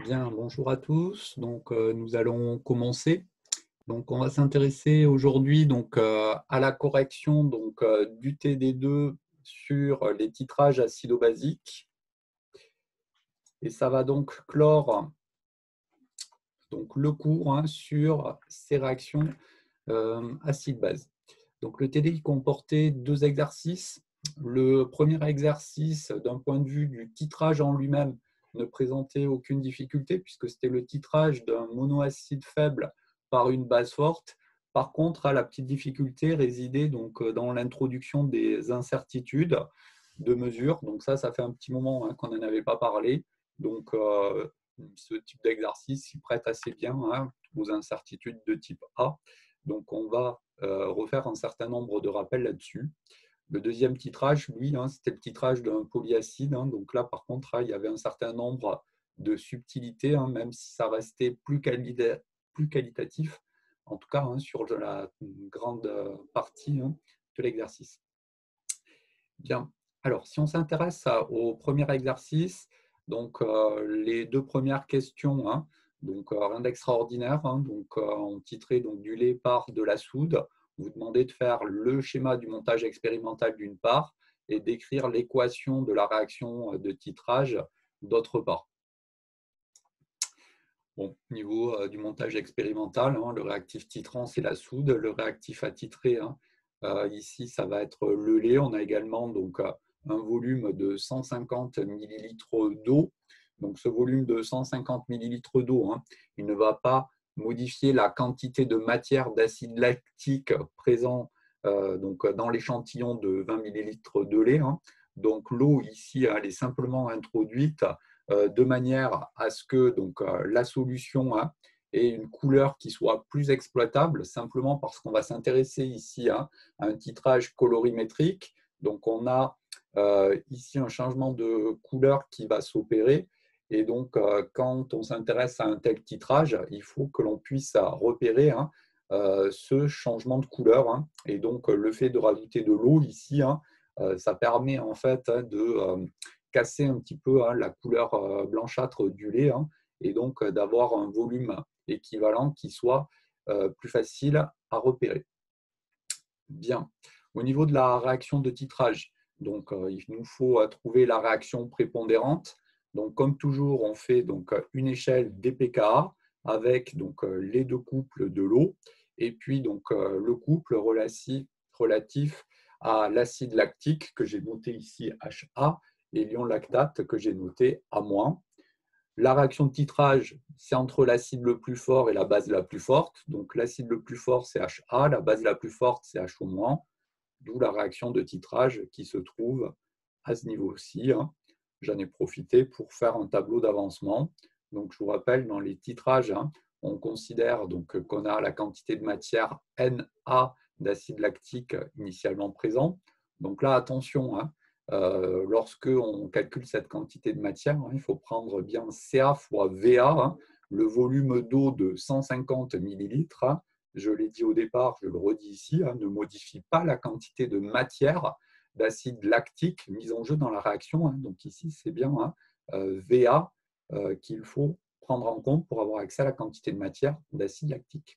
Bien, bonjour à tous. Nous allons commencer. On va s'intéresser aujourd'hui à la correction du TD2 sur les titrages acido-basiques. Et ça va donc clore le cours sur ces réactions acide-base. Donc, le TDI comportait deux exercices. Le premier exercice, d'un point de vue du titrage en lui-même, ne présentait aucune difficulté puisque c'était le titrage d'un monoacide faible par une base forte. Par contre, la petite difficulté résidait dans l'introduction des incertitudes de mesure. Donc ça fait un petit moment qu'on n'en avait pas parlé. Ce type d'exercice s'y prête assez bien aux incertitudes de type A. Donc, on va refaire un certain nombre de rappels là-dessus. Le deuxième titrage, lui, c'était le titrage d'un polyacide. Donc là, par contre, il y avait un certain nombre de subtilités, même si ça restait plus qualitatif, en tout cas sur la grande partie de l'exercice. Bien. Alors, si on s'intéresse au premier exercice, les deux premières questions, rien d'extraordinaire, on titrait du lait par de la soude. Vous demandez de faire le schéma du montage expérimental d'une part et d'écrire l'équation de la réaction de titrage d'autre part. Bon, au niveau du montage expérimental, le réactif titrant, c'est la soude. Le réactif attitrer, ici, ça va être le lait. On a également un volume de 150 ml d'eau. Donc, ce volume de 150 ml d'eau, il ne va pas modifier la quantité de matière d'acide lactique présent dans l'échantillon de 20 ml de lait. Donc, l'eau, ici, elle est simplement introduite de manière à ce que la solution ait une couleur qui soit plus exploitable, simplement parce qu'on va s'intéresser ici à un titrage colorimétrique. Donc, on a ici un changement de couleur qui va s'opérer. Et quand on s'intéresse à un tel titrage, il faut que l'on puisse repérer ce changement de couleur. Et donc, le fait de rajouter de l'eau ici, ça permet en fait de casser un petit peu la couleur blanchâtre du lait et donc d'avoir un volume équivalent qui soit plus facile à repérer. Bien. Au niveau de la réaction de titrage, il nous faut trouver la réaction prépondérante. Donc, comme toujours, on fait une échelle dpKa avec les deux couples de l'eau et puis le couple relatif à l'acide lactique que j'ai noté ici HA et l'ion lactate que j'ai noté A-. La réaction de titrage, c'est entre l'acide le plus fort et la base la plus forte. Donc l'acide le plus fort, c'est HA, la base la plus forte, c'est HO-, d'où la réaction de titrage qui se trouve à ce niveau-ci. J'en ai profité pour faire un tableau d'avancement. Donc je vous rappelle, dans les titrages, on considère qu'on a la quantité de matière Na d'acide lactique initialement présent. Donc là, attention, lorsque on calcule cette quantité de matière, il faut prendre bien Ca fois Va, le volume d'eau de 150 ml. Je l'ai dit au départ, je le redis ici, ne modifie pas la quantité de matière d'acide lactique mise en jeu dans la réaction. Donc ici, c'est bien Va qu'il faut prendre en compte pour avoir accès à la quantité de matière d'acide lactique.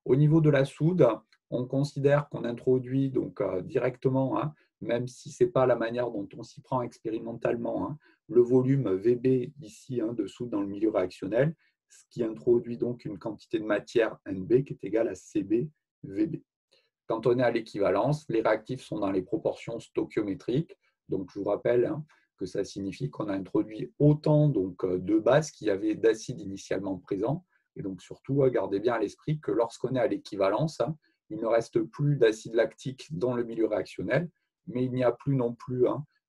Au niveau de la soude, on considère qu'on introduit directement, même si ce n'est pas la manière dont on s'y prend expérimentalement, le volume Vb ici de soude dans le milieu réactionnel, ce qui introduit donc une quantité de matière Nb qui est égale à Cb Vb. Quand on est à l'équivalence, les réactifs sont dans les proportions stoichiométriques. Donc je vous rappelle que ça signifie qu'on a introduit autant de bases qu'il y avait d'acide initialement présent. Et donc surtout, gardez bien à l'esprit que lorsqu'on est à l'équivalence, il ne reste plus d'acide lactique dans le milieu réactionnel, mais il n'y a plus non plus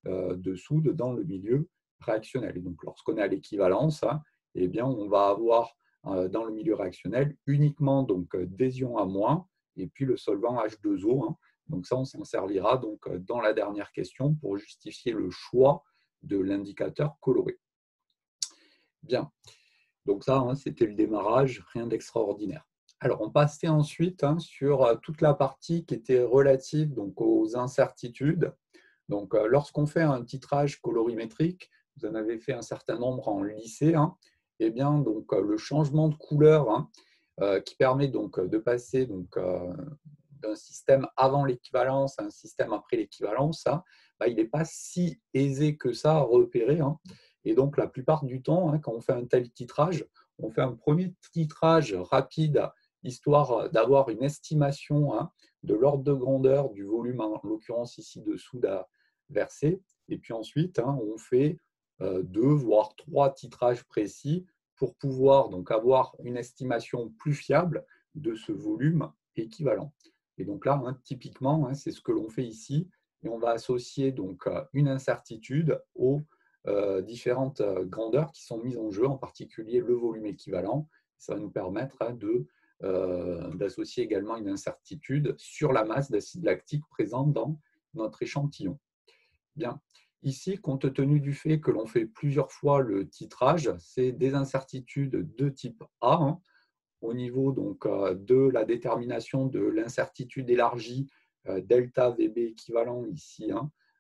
de soude dans le milieu réactionnel. Et donc lorsqu'on est à l'équivalence, eh bien, on va avoir dans le milieu réactionnel uniquement des ions A- et puis le solvant H2O. Donc ça, on s'en servira dans la dernière question pour justifier le choix de l'indicateur coloré. Bien. Donc ça, c'était le démarrage, rien d'extraordinaire. Alors, on passait ensuite sur toute la partie qui était relative aux incertitudes. Lorsqu'on fait un titrage colorimétrique, vous en avez fait un certain nombre en lycée, eh bien, donc, le changement de couleur qui permet donc, de passer donc, d'un système avant l'équivalence à un système après l'équivalence, bah, il n'est pas si aisé que ça à repérer. Et donc, la plupart du temps, quand on fait un tel titrage, on fait un premier titrage rapide, histoire d'avoir une estimation de l'ordre de grandeur du volume, en l'occurrence ici de soude à verser. Et puis ensuite, on fait 2 voire 3 titrages précis pour pouvoir donc avoir une estimation plus fiable de ce volume équivalent. Et donc là, typiquement, c'est ce que l'on fait ici, et on va associer donc une incertitude aux différentes grandeurs qui sont mises en jeu, en particulier le volume équivalent. Ça va nous permettre d'associer également une incertitude sur la masse d'acide lactique présente dans notre échantillon. Bien. Ici, compte tenu du fait que l'on fait plusieurs fois le titrage, c'est des incertitudes de type A, au niveau donc, de la détermination de l'incertitude élargie delta VB équivalent ici,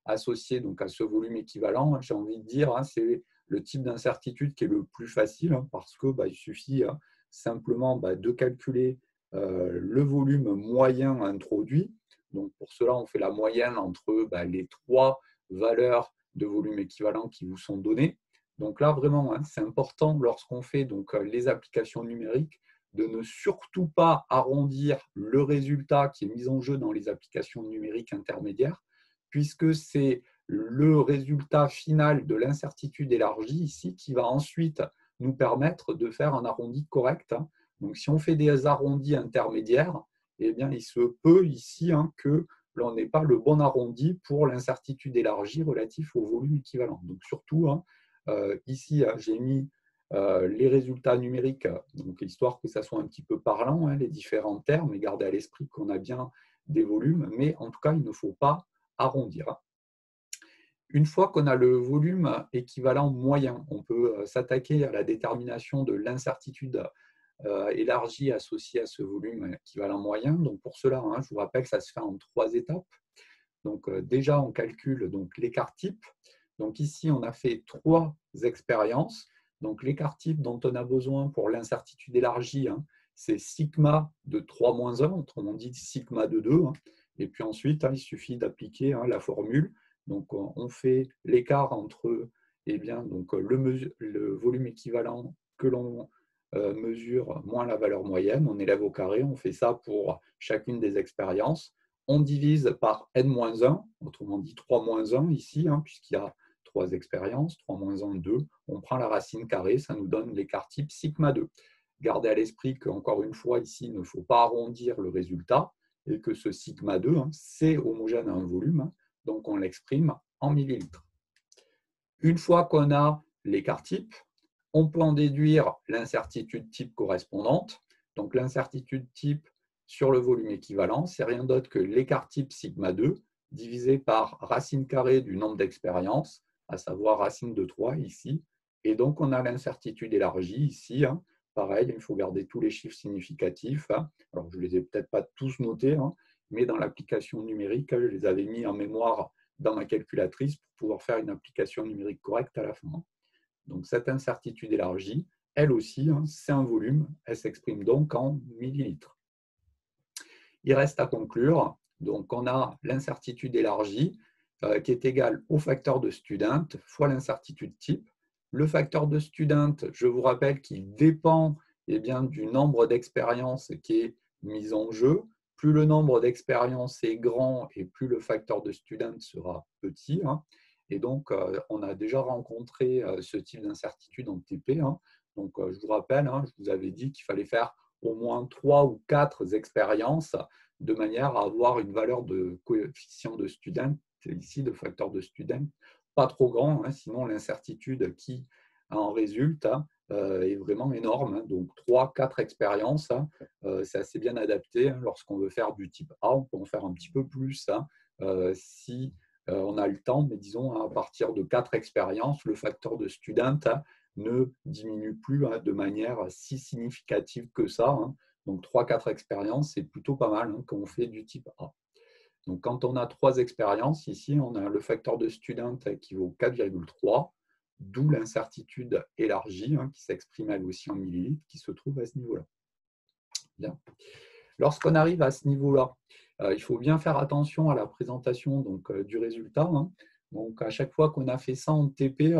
associé donc à ce volume équivalent. J'ai envie de dire, c'est le type d'incertitude qui est le plus facile parce que il suffit simplement de calculer le volume moyen introduit. Donc pour cela, on fait la moyenne entre les 3 valeurs de volume équivalent qui vous sont données. Donc là, vraiment, c'est important lorsqu'on fait donc, les applications numériques de ne surtout pas arrondir le résultat qui est mis en jeu dans les applications numériques intermédiaires, puisque c'est le résultat final de l'incertitude élargie ici qui va ensuite nous permettre de faire un arrondi correct. Donc si on fait des arrondis intermédiaires, eh bien, il se peut ici que l'on n'ait pas le bon arrondi pour l'incertitude élargie relatif au volume équivalent. Donc surtout, ici, j'ai mis les résultats numériques, donc histoire que ça soit un petit peu parlant, les différents termes, et garder à l'esprit qu'on a bien des volumes, mais en tout cas, il ne faut pas arrondir. Une fois qu'on a le volume équivalent moyen, on peut s'attaquer à la détermination de l'incertitude élargie associée à ce volume équivalent moyen. Donc pour cela, je vous rappelle que ça se fait en 3 étapes. Donc déjà, on calcule donc l'écart type. Donc ici, on a fait 3 expériences. Donc l'écart type dont on a besoin pour l'incertitude élargie, c'est sigma de 3-1, autrement dit sigma de 2. Et puis ensuite, il suffit d'appliquer la formule. Donc on fait l'écart entre donc, le volume équivalent que l'on mesure moins la valeur moyenne. On élève au carré, on fait ça pour chacune des expériences. On divise par n-1, autrement dit 3-1 ici, puisqu'il y a 3 expériences, 3-1, 2. On prend la racine carrée, ça nous donne l'écart type sigma 2. Gardez à l'esprit qu'encore une fois, ici, il ne faut pas arrondir le résultat et que ce sigma 2, c'est homogène à un volume, donc on l'exprime en millilitres. Une fois qu'on a l'écart type, on peut en déduire l'incertitude type correspondante. Donc l'incertitude type sur le volume équivalent, c'est rien d'autre que l'écart type sigma 2 divisé par racine carrée du nombre d'expériences, à savoir racine de 3 ici. Et donc on a l'incertitude élargie ici. Pareil, il faut garder tous les chiffres significatifs. Alors je ne les ai peut-être pas tous notés, mais dans l'application numérique, je les avais mis en mémoire dans ma calculatrice pour pouvoir faire une application numérique correcte à la fin. Donc cette incertitude élargie, elle aussi, c'est un volume, elle s'exprime donc en millilitres. Il reste à conclure, donc on a l'incertitude élargie qui est égale au facteur de Student fois l'incertitude type. Le facteur de Student, je vous rappelle qu'il dépend du nombre d'expériences qui est mis en jeu. Plus le nombre d'expériences est grand et plus le facteur de Student sera petit. Et donc, on a déjà rencontré ce type d'incertitude en TP. Donc, je vous rappelle, je vous avais dit qu'il fallait faire au moins 3 ou 4 expériences de manière à avoir une valeur de coefficient de Student, ici de facteur de Student, pas trop grand, sinon l'incertitude qui en résulte est vraiment énorme. Donc 3-4 expériences, c'est assez bien adapté. Lorsqu'on veut faire du type A, on peut en faire un petit peu plus si on a le temps, mais disons à partir de 4 expériences, le facteur de Student ne diminue plus de manière si significative que ça. Donc 3-4 expériences, c'est plutôt pas mal quand on fait du type A. Donc quand on a 3 expériences, ici on a le facteur de Student qui vaut 4,3. d'où l'incertitude élargie, qui s'exprime elle aussi en millilitres, qui se trouve à ce niveau-là. Bien. Lorsqu'on arrive à ce niveau-là, il faut bien faire attention à la présentation du résultat. Donc, à chaque fois qu'on a fait ça en TP,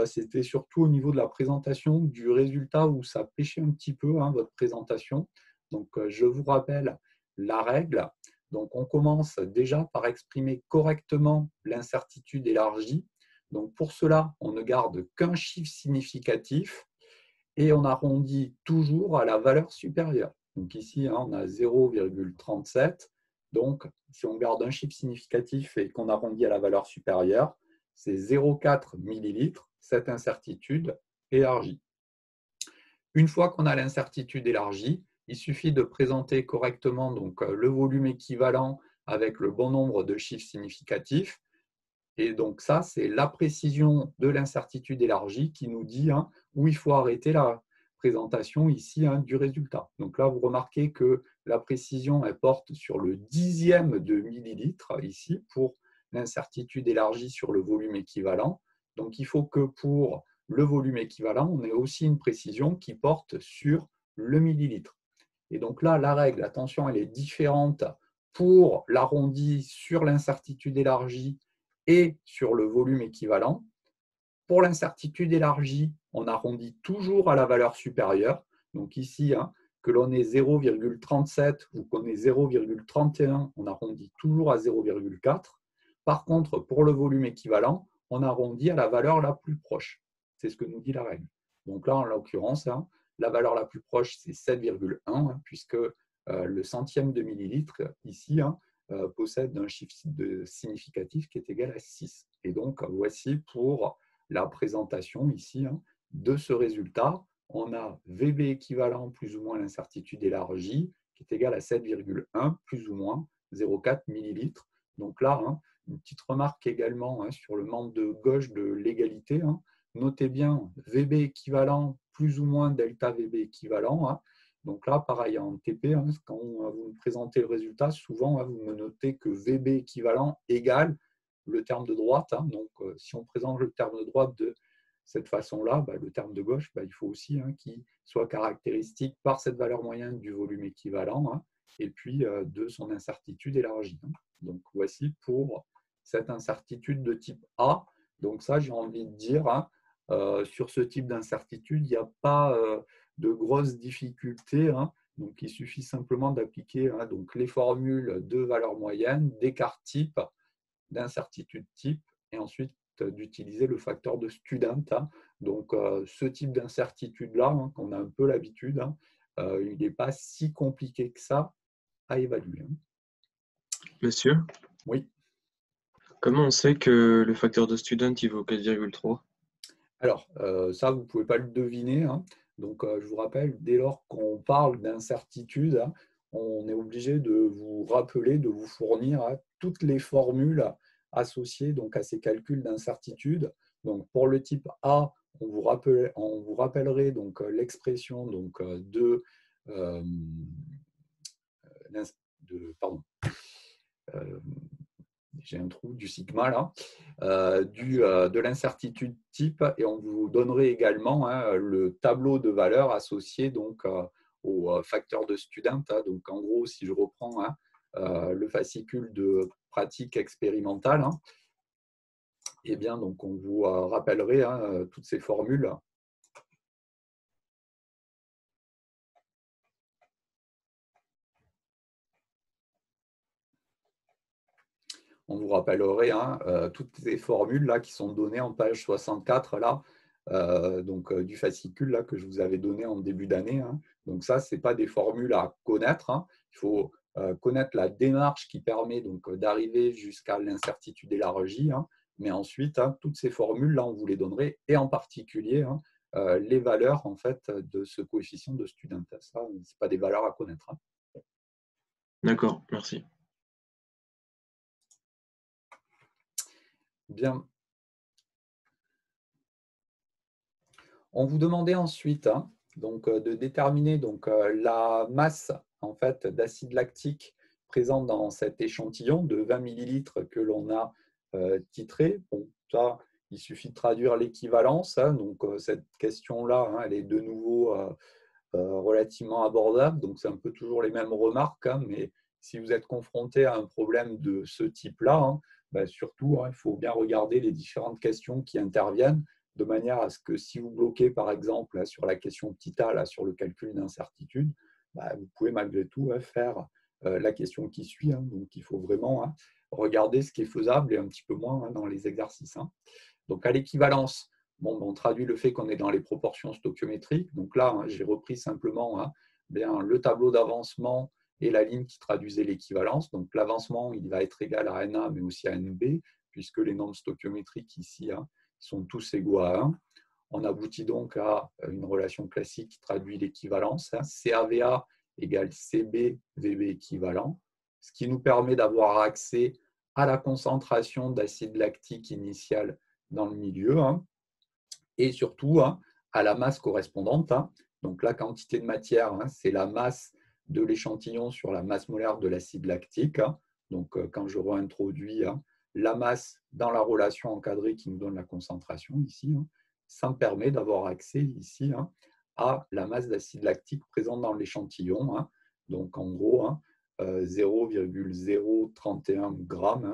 c'était surtout au niveau de la présentation du résultat où ça pêchait un petit peu, votre présentation. Donc, je vous rappelle la règle. Donc, on commence déjà par exprimer correctement l'incertitude élargie. Donc, pour cela, on ne garde qu'un chiffre significatif et on arrondit toujours à la valeur supérieure. Donc ici, on a 0,37. Donc, si on garde un chiffre significatif et qu'on arrondit à la valeur supérieure, c'est 0,4 millilitres, cette incertitude élargie. Une fois qu'on a l'incertitude élargie, il suffit de présenter correctement le volume équivalent avec le bon nombre de chiffres significatifs. Et donc ça, c'est la précision de l'incertitude élargie qui nous dit où il faut arrêter la présentation ici du résultat. Donc là, vous remarquez que la précision, elle porte sur le dixième de millilitre ici pour l'incertitude élargie sur le volume équivalent. Donc il faut que pour le volume équivalent, on ait aussi une précision qui porte sur le millilitre. Et donc là, la règle, attention, elle est différente pour l'arrondi sur l'incertitude élargie et sur le volume équivalent. Pour l'incertitude élargie, on arrondit toujours à la valeur supérieure. Donc ici, que l'on ait 0,37 ou qu'on ait 0,31, on arrondit toujours à 0,4. Par contre, pour le volume équivalent, on arrondit à la valeur la plus proche. C'est ce que nous dit la règle. Donc là, en l'occurrence, la valeur la plus proche, c'est 7,1, puisque le centième de millilitre, ici, possède un chiffre significatif qui est égal à 6. Et donc, voici pour la présentation ici de ce résultat. On a VB équivalent plus ou moins l'incertitude élargie qui est égal à 7,1 plus ou moins 0,4 millilitres. Donc là, une petite remarque également sur le membre de gauche de l'égalité. Notez bien VB équivalent plus ou moins delta VB équivalent. Donc là, pareil, en TP, quand vous me présentez le résultat, souvent, vous me notez que VB équivalent égale le terme de droite. Donc, si on présente le terme de droite de cette façon-là, le terme de gauche, il faut aussi qu'il soit caractéristique par cette valeur moyenne du volume équivalent et puis de son incertitude élargie. Donc, voici pour cette incertitude de type A. Donc ça, j'ai envie de dire, sur ce type d'incertitude, il n'y a pas de grosses difficultés. Donc, il suffit simplement d'appliquer les formules de valeur moyenne, d'écart type, d'incertitude type, et ensuite d'utiliser le facteur de student. Donc, ce type d'incertitude-là, qu'on a un peu l'habitude, il n'est pas si compliqué que ça à évaluer. Monsieur, Oui. comment on sait que le facteur de student il vaut 4,3? Alors, ça, vous ne pouvez pas le deviner. Donc, je vous rappelle, dès lors qu'on parle d'incertitude, on est obligé de vous rappeler, de vous fournir toutes les formules associées à ces calculs d'incertitude. Donc, pour le type A, on vous rappellerait l'expression j'ai un trou, du sigma là, de l'incertitude type, et on vous donnerait également le tableau de valeurs associé au facteur de student. Donc en gros, si je reprends le fascicule de pratique expérimentale, eh bien donc on vous rappellerait toutes ces formules. On vous rappellerait toutes ces formules là qui sont données en page 64 là, du fascicule là, que je vous avais donné en début d'année. Donc ça, ce n'est pas des formules à connaître. Il faut connaître la démarche qui permet d'arriver jusqu'à l'incertitude élargie. Mais ensuite, toutes ces formules là, on vous les donnerait, et en particulier les valeurs en fait de ce coefficient de student. Ça, ce n'est pas des valeurs à connaître. D'accord, merci. Bien. On vous demandait ensuite de déterminer la masse en fait, d'acide lactique présente dans cet échantillon de 20 millilitres que l'on a titré. Bon, ça, il suffit de traduire l'équivalence. Donc, cette question-là, elle est de nouveau relativement abordable. Donc, c'est un peu toujours les mêmes remarques. Mais si vous êtes confronté à un problème de ce type-là, surtout, il faut bien regarder les différentes questions qui interviennent de manière à ce que si vous bloquez, par exemple, sur la question petit a, sur le calcul d'incertitude, vous pouvez malgré tout faire la question qui suit. Donc, il faut vraiment regarder ce qui est faisable et un petit peu moins dans les exercices. Donc, à l'équivalence, on traduit le fait qu'on est dans les proportions stoichiométriques. Donc là, j'ai repris simplement le tableau d'avancement et la ligne qui traduisait l'équivalence. Donc, l'avancement, il va être égal à NA, mais aussi à NB, puisque les nombres stoichiométriques ici sont tous égaux à 1. On aboutit donc à une relation classique qui traduit l'équivalence. CAVA égale CB, VB équivalent, ce qui nous permet d'avoir accès à la concentration d'acide lactique initial dans le milieu et surtout à la masse correspondante. Donc la quantité de matière, c'est la masse de l'échantillon sur la masse molaire de l'acide lactique. Donc quand je réintroduis la masse dans la relation encadrée qui nous donne la concentration ici, ça me permet d'avoir accès ici à la masse d'acide lactique présente dans l'échantillon. Donc en gros, 0,031 g,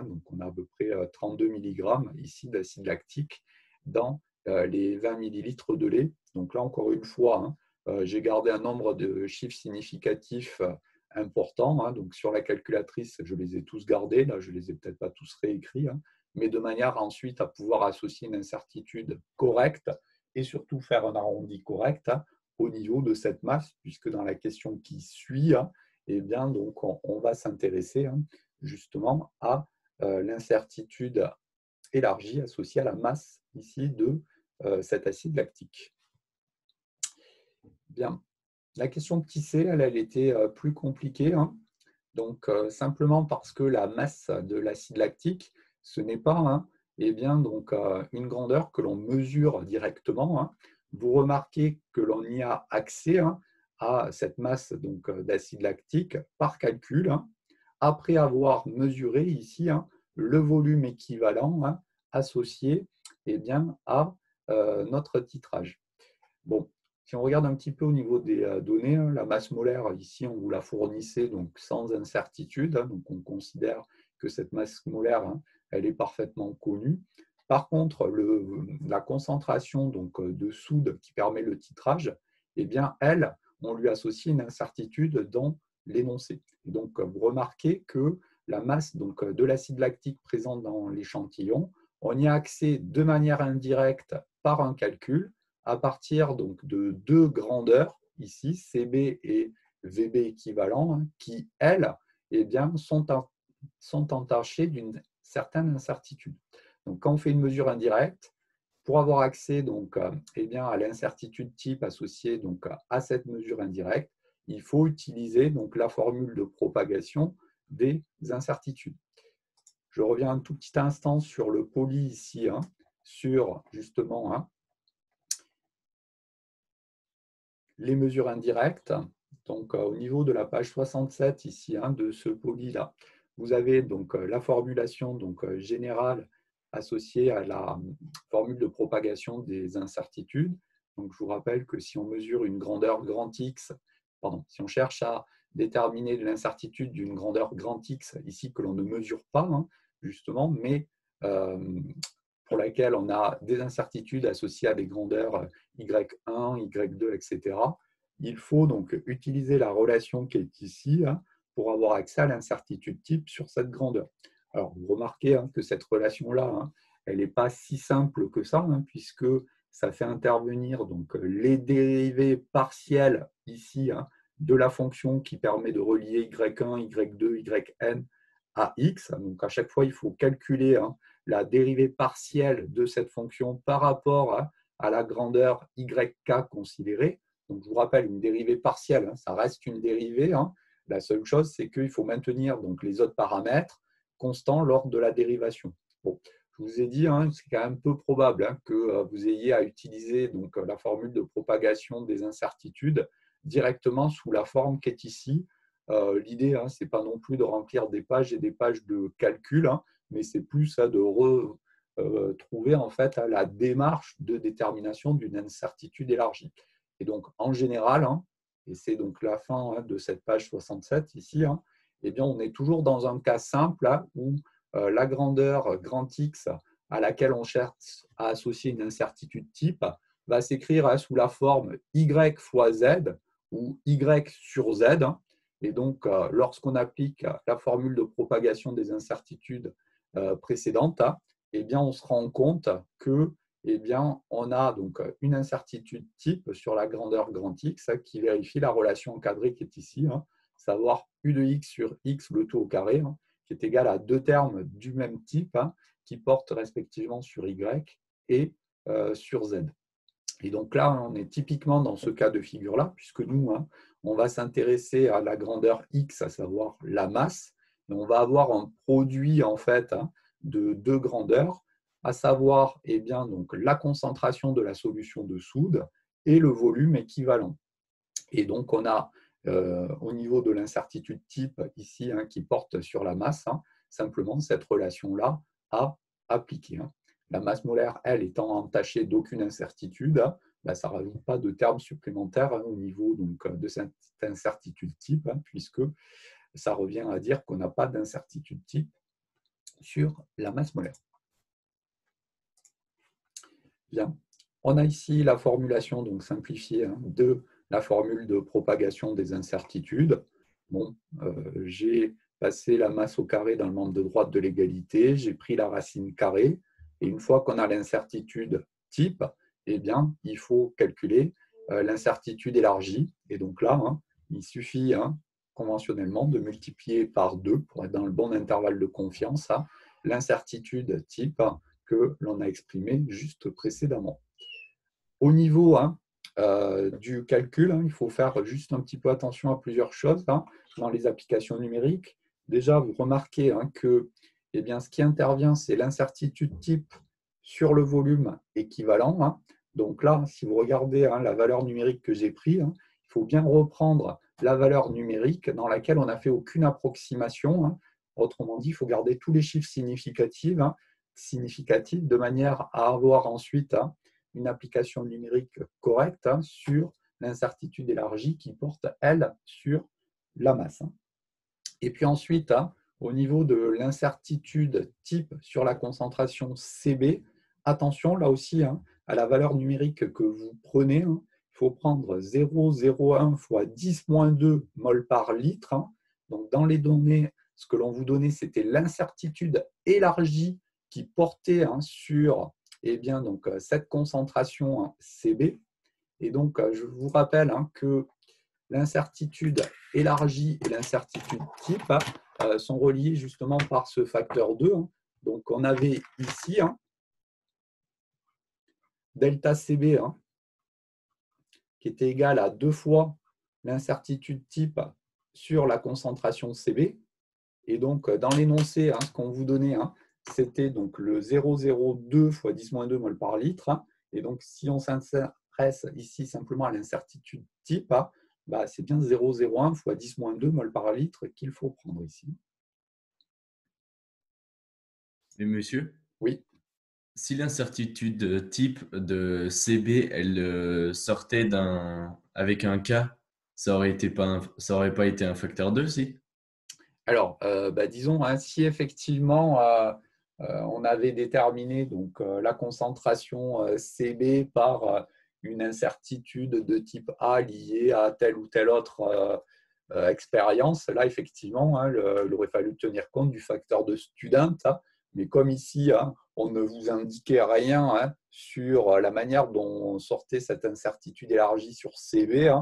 donc on a à peu près 32 mg ici d'acide lactique dans les 20 ml de lait. Donc là, encore une fois, j'ai gardé un nombre de chiffres significatifs importants. Donc sur la calculatrice, je les ai tous gardés. Là, je ne les ai peut-être pas tous réécrits, mais de manière ensuite à pouvoir associer une incertitude correcte et surtout faire un arrondi correct au niveau de cette masse, puisque dans la question qui suit, eh bien, donc, on va s'intéresser justement à l'incertitude élargie associée à la masse ici de cet acide lactique. Bien, la question petit c, elle était plus compliquée. Donc, simplement parce que la masse de l'acide lactique, ce n'est pas eh bien, donc, une grandeur que l'on mesure directement. Vous remarquez que l'on y a accès à cette masse d'acide lactique par calcul, après avoir mesuré ici le volume équivalent associé eh bien, à notre titrage. Bon, si on regarde un petit peu au niveau des données, la masse molaire, ici, on vous la fournissait donc, sans incertitude. Donc, on considère que cette masse molaire, elle est parfaitement connue. Par contre, la concentration de soude qui permet le titrage, eh bien, elle, on lui associe une incertitude dans l'énoncé. Donc, vous remarquez que la masse de l'acide lactique présente dans l'échantillon, on y a accès de manière indirecte par un calcul à partir de deux grandeurs, ici, CB et VB équivalents, qui, elles, eh bien, sont entachées d'une certaine incertitude. Donc, quand on fait une mesure indirecte, pour avoir accès eh bien, à l'incertitude type associée à cette mesure indirecte, il faut utiliser la formule de propagation des incertitudes. Je reviens un tout petit instant sur le poly ici, sur justement les mesures indirectes. Donc, au niveau de la page 67 ici, de ce poly-là, vous avez la formulation générale associée à la formule de propagation des incertitudes. Donc, je vous rappelle que si on mesure une grandeur grand X, si on cherche à déterminer l'incertitude d'une grandeur grand X, ici que l'on ne mesure pas, justement, mais pour laquelle on a des incertitudes associées à des grandeurs Y1, Y2, etc. Il faut donc utiliser la relation qui est ici pour avoir accès à l'incertitude type sur cette grandeur. Alors, vous remarquez que cette relation-là, elle n'est pas si simple que ça, puisque ça fait intervenir les dérivées partielles ici de la fonction qui permet de relier Y1, Y2, Yn à X. Donc, à chaque fois, il faut calculer la dérivée partielle de cette fonction par rapport à la grandeur YK considérée. Donc, je vous rappelle, une dérivée partielle, ça reste une dérivée. La seule chose, c'est qu'il faut maintenir les autres paramètres constants lors de la dérivation. Bon, je vous ai dit, c'est quand même peu probable que vous ayez à utiliser la formule de propagation des incertitudes directement sous la forme qui est ici. L'idée, ce n'est pas non plus de remplir des pages et des pages de calcul, mais c'est plus de trouver en fait la démarche de détermination d'une incertitude élargie. Et donc, en général, et c'est donc la fin de cette page 67 ici, eh bien, on est toujours dans un cas simple où la grandeur grand X à laquelle on cherche à associer une incertitude type va s'écrire sous la forme Y fois Z ou Y sur Z. Et donc, lorsqu'on applique la formule de propagation des incertitudes précédentes, eh bien, on se rend compte que eh bien, on a donc une incertitude type sur la grandeur grand X qui vérifie la relation encadrée qui est ici, savoir U de X sur X, le tout au carré, qui est égal à deux termes du même type qui portent respectivement sur Y et sur Z. Et donc là, on est typiquement dans ce cas de figure-là, puisque nous, on va s'intéresser à la grandeur X, à savoir la masse, et on va avoir un produit en fait de deux grandeurs, à savoir eh bien, donc, la concentration de la solution de soude et le volume équivalent. Et donc, on a au niveau de l'incertitude type ici qui porte sur la masse, simplement cette relation-là à appliquer. La masse molaire, elle, étant entachée d'aucune incertitude, ça ne rajoute pas de termes supplémentaires au niveau donc, de cette incertitude type, puisque ça revient à dire qu'on n'a pas d'incertitude type sur la masse molaire. Bien. On a ici la formulation donc simplifiée de la formule de propagation des incertitudes. Bon, j'ai passé la masse au carré dans le membre de droite de l'égalité, j'ai pris la racine carrée, et une fois qu'on a l'incertitude type, eh bien, il faut calculer l'incertitude élargie. Et donc là, il suffit conventionnellement de multiplier par 2 pour être dans le bon intervalle de confiance l'incertitude type que l'on a exprimée juste précédemment. Au niveau du calcul, il faut faire juste un petit peu attention à plusieurs choses dans les applications numériques. Déjà, vous remarquez que eh bien, ce qui intervient, c'est l'incertitude type sur le volume équivalent. Donc là, si vous regardez la valeur numérique que j'ai prise, il faut bien reprendre la valeur numérique dans laquelle on n'a fait aucune approximation. Autrement dit, il faut garder tous les chiffres significatifs de manière à avoir ensuite une application numérique correcte sur l'incertitude élargie qui porte, elle, sur la masse. Et puis ensuite, au niveau de l'incertitude type sur la concentration CB, attention là aussi à la valeur numérique que vous prenez. Il faut prendre 0,01 fois 10-2 mol par litre. Donc dans les données, ce que l'on vous donnait, c'était l'incertitude élargie qui portait sur eh bien, donc, cette concentration CB. Et donc, je vous rappelle que l'incertitude élargie et l'incertitude type sont reliées justement par ce facteur 2. Donc, on avait ici delta CB qui était égal à 2 fois l'incertitude type sur la concentration CB. Et donc, dans l'énoncé, ce qu'on vous donnait, c'était donc le 0,02 fois 10-2 mol par litre. Et donc, si on s'intéresse ici simplement à l'incertitude type, c'est bien 0,01 fois 10-2 mol par litre qu'il faut prendre ici. Mais monsieur, oui. Si l'incertitude type de CB, elle sortait avec un K, ça aurait pas été un facteur 2, si? Alors, disons, si effectivement on avait déterminé donc, la concentration CB par une incertitude de type A liée à telle ou telle autre expérience, là, effectivement, il aurait fallu tenir compte du facteur de student. Mais comme ici, on ne vous indiquait rien sur la manière dont sortait cette incertitude élargie sur CB,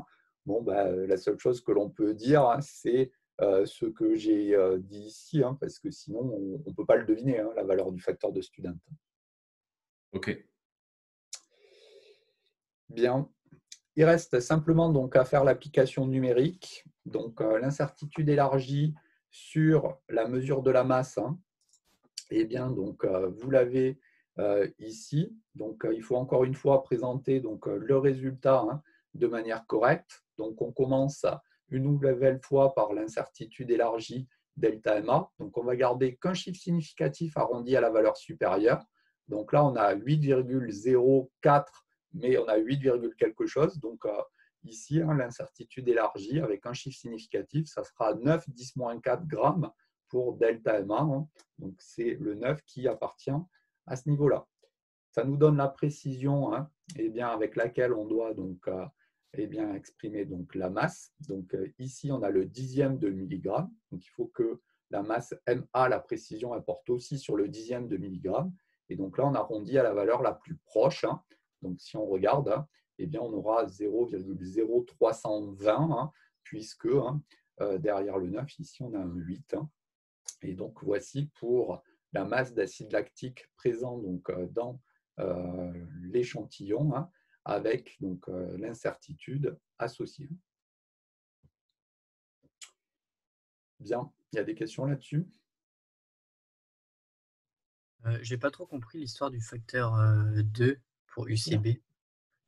la seule chose que l'on peut dire, c'est ce que j'ai dit ici, parce que sinon, on ne peut pas le deviner, la valeur du facteur de student. OK. Bien. Il reste simplement donc à faire l'application numérique. Donc, l'incertitude élargie sur la mesure de la masse, eh bien, donc, vous l'avez ici. Donc, il faut encore une fois présenter donc, le résultat de manière correcte. Donc, on commence une nouvelle fois par l'incertitude élargie delta MA. Donc, on va garder qu'un chiffre significatif arrondi à la valeur supérieure. Donc là, on a 8,04, mais on a 8, quelque chose. Donc ici, l'incertitude élargie avec un chiffre significatif, ça sera 9, 10-4 grammes pour delta MA. Donc c'est le 9 qui appartient à ce niveau-là. Ça nous donne la précision avec laquelle on doit donc, exprimer donc, la masse. Donc ici, on a le dixième de milligramme. Donc il faut que la masse MA, la précision, elle porte aussi sur le dixième de milligramme. Et donc là, on arrondit à la valeur la plus proche. Donc si on regarde, on aura 0,0320, puisque derrière le 9, ici, on a un 8. Et donc voici pour la masse d'acide lactique présent donc, dans l'échantillon avec l'incertitude associée. Bien, il y a des questions là-dessus? J'ai pas trop compris l'histoire du facteur 2 pour UCB.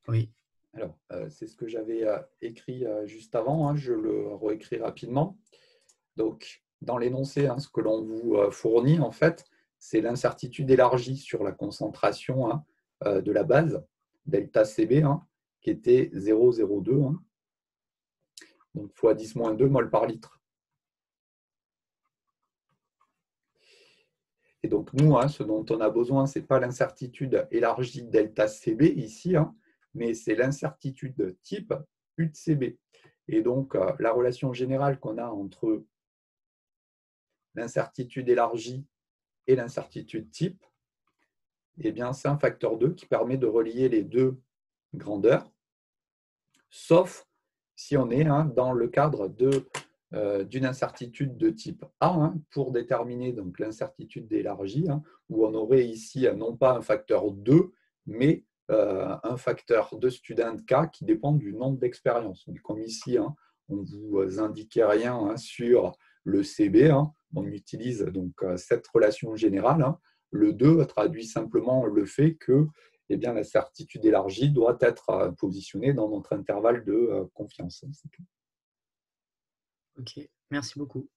Oui. Alors, c'est ce que j'avais écrit juste avant, je le réécris rapidement. Donc, dans l'énoncé, ce que l'on vous fournit, en fait, c'est l'incertitude élargie sur la concentration de la base, delta CB, qui était 0,02, donc fois 10-2 mol par litre. Et donc, nous, ce dont on a besoin, ce n'est pas l'incertitude élargie delta CB ici, mais c'est l'incertitude type U de CB. Et donc, la relation générale qu'on a entre l'incertitude élargie et l'incertitude type, c'est un facteur 2 qui permet de relier les deux grandeurs, sauf si on est dans le cadre d'une incertitude de type A pour déterminer donc l'incertitude élargie, où on aurait ici non pas un facteur 2, mais un facteur de student K qui dépend du nombre d'expériences. Comme ici, on ne vous indiquait rien sur le CB, on utilise donc cette relation générale. Le 2 traduit simplement le fait que la certitude élargie doit être positionnée dans notre intervalle de confiance. Ok, merci beaucoup.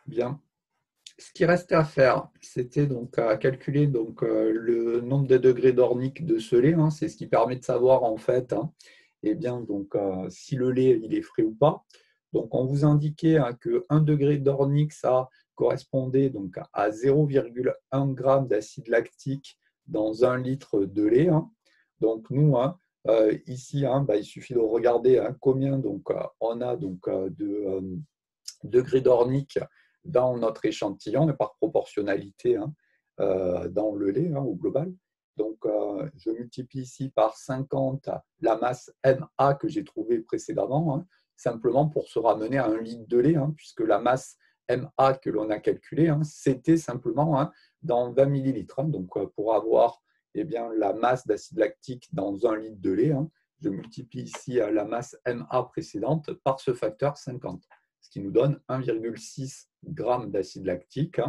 Bien. Ce qui restait à faire, c'était donc à calculer donc, le nombre de degrés d'ornique de ce lait. C'est ce qui permet de savoir en fait donc, si le lait il est frais ou pas. Donc on vous indiquait que 1 degré d'ornique, ça correspondait donc à 0,1 g d'acide lactique dans 1 litre de lait. Donc nous, ici, il suffit de regarder combien donc, on a donc, de degrés d'ornique dans notre échantillon, mais par proportionnalité dans le lait au global. Donc, je multiplie ici par 50 la masse MA que j'ai trouvée précédemment, simplement pour se ramener à 1 litre de lait, puisque la masse MA que l'on a calculée, c'était simplement dans 20 millilitres. Donc, pour avoir la masse d'acide lactique dans 1 litre de lait, je multiplie ici la masse MA précédente par ce facteur 50, ce qui nous donne 1,6 g d'acide lactique,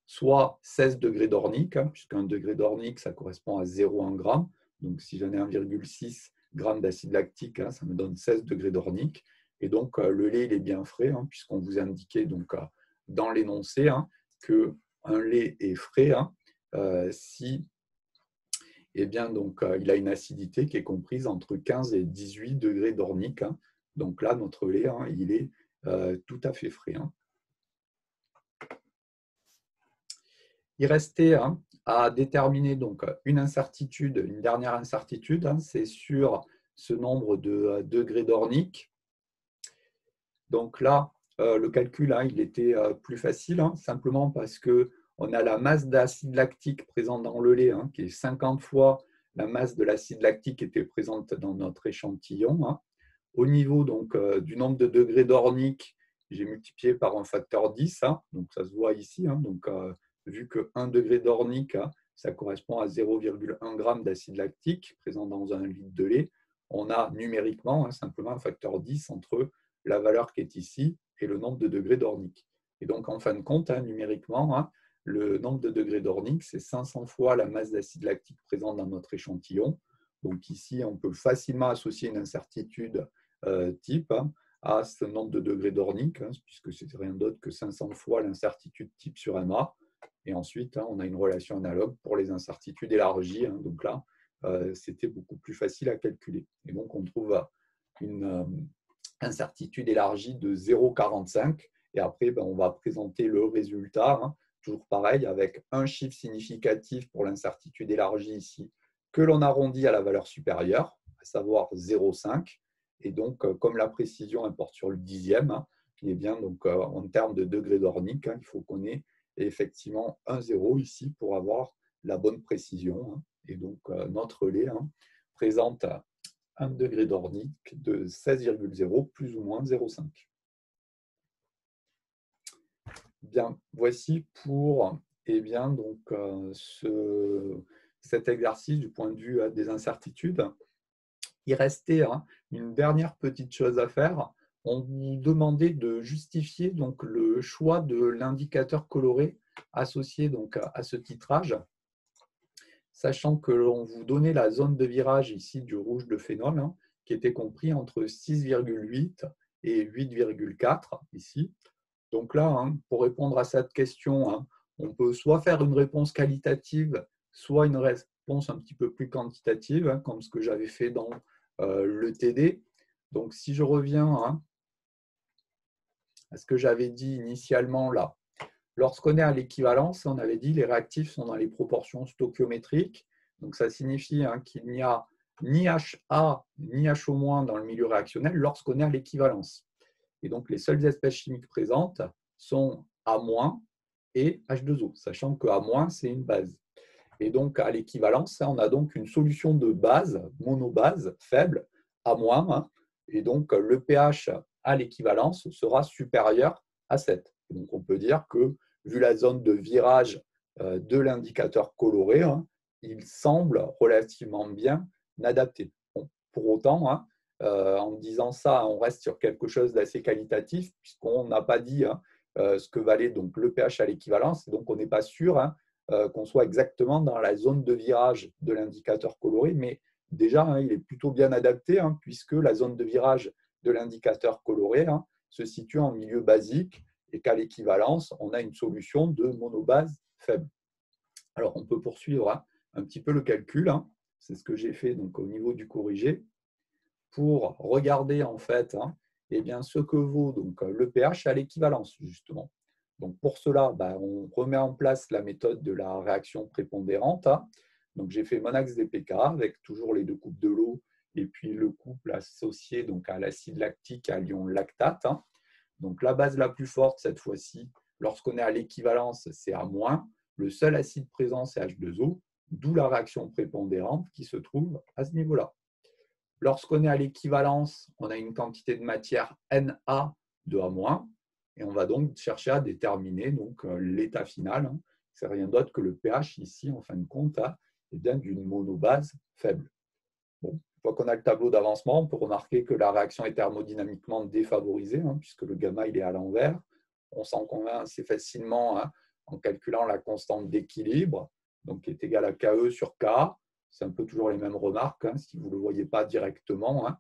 soit 16 degrés d'ornique, puisqu'un degré d'ornique, ça correspond à 0,1 g. Donc, si j'en ai 1,6 g d'acide lactique, ça me donne 16 degrés d'ornique. Et donc, le lait, il est bien frais, puisqu'on vous indiquait donc, dans l'énoncé qu'un lait est frais si donc, il a une acidité qui est comprise entre 15 et 18 degrés d'ornique. Donc là, notre lait, il est tout à fait frais. Il restait à déterminer donc une incertitude, une dernière incertitude, c'est sur ce nombre de degrés d'ornique. Donc là, le calcul, il était plus facile, simplement parce qu'on a la masse d'acide lactique présente dans le lait, qui est 50 fois la masse de l'acide lactique qui était présente dans notre échantillon. Au niveau donc, du nombre de degrés d'ornique, j'ai multiplié par un facteur 10, donc ça se voit ici. Donc, vu que 1 degré d'ornique, ça correspond à 0,1 g d'acide lactique présent dans 1 litre de lait, on a numériquement simplement un facteur 10 entre la valeur qui est ici et le nombre de degrés d'ornique. Et donc, en fin de compte, numériquement, le nombre de degrés d'ornique, c'est 500 fois la masse d'acide lactique présente dans notre échantillon. Donc ici, on peut facilement associer une incertitude type à ce nombre de degrés d'Ornick, puisque c'est rien d'autre que 500 fois l'incertitude type sur MA. Et ensuite, on a une relation analogue pour les incertitudes élargies. Donc là, c'était beaucoup plus facile à calculer. Et donc, on trouve une incertitude élargie de 0,45. Et après, on va présenter le résultat, toujours pareil, avec un chiffre significatif pour l'incertitude élargie ici, que l'on arrondit à la valeur supérieure, à savoir 0,5. Et donc, comme la précision importe sur le dixième, eh bien, donc, en termes de degrés d'Ornick, il faut qu'on ait effectivement un 0 ici pour avoir la bonne précision. Et donc, notre relais présente un degré d'Ornick de 16,0 plus ou moins 0,5. Bien, voici pour donc, cet exercice du point de vue des incertitudes. Il restait une dernière petite chose à faire. On vous demandait de justifier donc, le choix de l'indicateur coloré associé donc, à ce titrage, sachant que l'on vous donnait la zone de virage ici du rouge de phénol, qui était compris entre 6,8 et 8,4 ici. Donc là, pour répondre à cette question, on peut soit faire une réponse qualitative, soit une réponse un petit peu plus quantitative, comme ce que j'avais fait dans le TD. Donc, si je reviens à ce que j'avais dit initialement là, lorsqu'on est à l'équivalence, on avait dit les réactifs sont dans les proportions stoichiométriques. Donc, ça signifie qu'il n'y a ni HA ni HO- dans le milieu réactionnel lorsqu'on est à l'équivalence. Et donc, les seules espèces chimiques présentes sont A- et H2O, sachant que A- c'est une base. Et donc, à l'équivalence, on a donc une solution de base, monobase, faible, A-, et donc le pH à l'équivalence sera supérieur à 7. Donc, on peut dire que, vu la zone de virage de l'indicateur coloré, il semble relativement bien adapté. Bon, pour autant, en disant ça, on reste sur quelque chose d'assez qualitatif, puisqu'on n'a pas dit ce que valait donc le pH à l'équivalence, donc on n'est pas sûr qu'on soit exactement dans la zone de virage de l'indicateur coloré, mais déjà, il est plutôt bien adapté, puisque la zone de virage de l'indicateur coloré se situe en milieu basique et qu'à l'équivalence, on a une solution de monobase faible. Alors, on peut poursuivre un petit peu le calcul. C'est ce que j'ai fait donc, au niveau du corrigé pour regarder en fait eh bien, ce que vaut donc, le pH à l'équivalence, justement. Donc, pour cela, on remet en place la méthode de la réaction prépondérante. Donc, j'ai fait mon axe des pK avec toujours les deux coupes de l'eau et puis le couple associé donc, à l'acide lactique à l'ion lactate. Donc, la base la plus forte, cette fois-ci, lorsqu'on est à l'équivalence, c'est A-. Le seul acide présent, c'est H2O, d'où la réaction prépondérante qui se trouve à ce niveau-là. Lorsqu'on est à l'équivalence, on a une quantité de matière Na de A-, et on va donc chercher à déterminer donc, l'état final. C'est rien d'autre que le pH ici, en fin de compte, d'une monobase faible. Bon, une fois qu'on a le tableau d'avancement, on peut remarquer que la réaction est thermodynamiquement défavorisée, puisque le gamma il est à l'envers. On s'en convainc assez facilement en calculant la constante d'équilibre, donc qui est égale à KE sur K. C'est un peu toujours les mêmes remarques, si vous ne le voyez pas directement,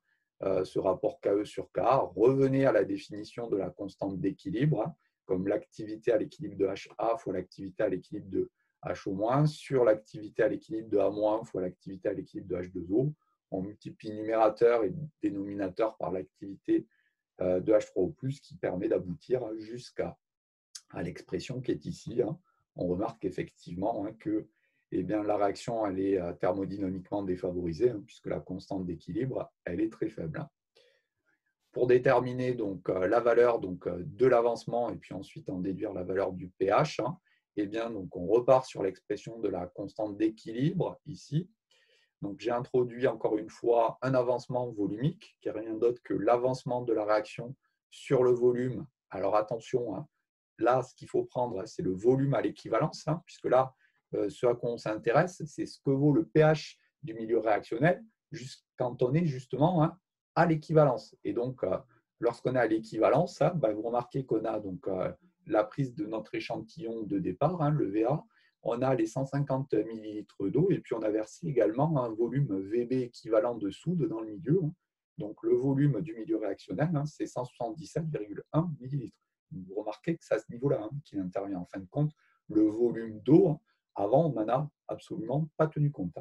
ce rapport KE sur K. Revenez à la définition de la constante d'équilibre, comme l'activité à l'équilibre de HA fois l'activité à l'équilibre de HO- sur l'activité à l'équilibre de A- fois l'activité à l'équilibre de H2O. On multiplie numérateur et dénominateur par l'activité de H3O+, qui permet d'aboutir jusqu'à l'expression qui est ici. On remarque effectivement que la réaction elle est thermodynamiquement défavorisée, puisque la constante d'équilibre elle est très faible. Pour déterminer donc, la valeur donc, de l'avancement et puis ensuite en déduire la valeur du pH, donc, on repart sur l'expression de la constante d'équilibre ici. Donc, j'ai introduit encore une fois un avancement volumique, qui n'est rien d'autre que l'avancement de la réaction sur le volume. Alors attention, là, ce qu'il faut prendre, c'est le volume à l'équivalence, puisque là, ce à quoi on s'intéresse, c'est ce que vaut le pH du milieu réactionnel quand on est justement à l'équivalence. Et donc, lorsqu'on est à l'équivalence, vous remarquez qu'on a donc, la prise de notre échantillon de départ, le VA, on a les 150 ml d'eau et puis on a versé également un volume VB équivalent de soude dans le milieu, Donc, le volume du milieu réactionnel, c'est 177,1 millilitres. Vous remarquez que c'est à ce niveau-là qu'il intervient. En fin de compte, le volume d'eau, avant, on n'en a absolument pas tenu compte.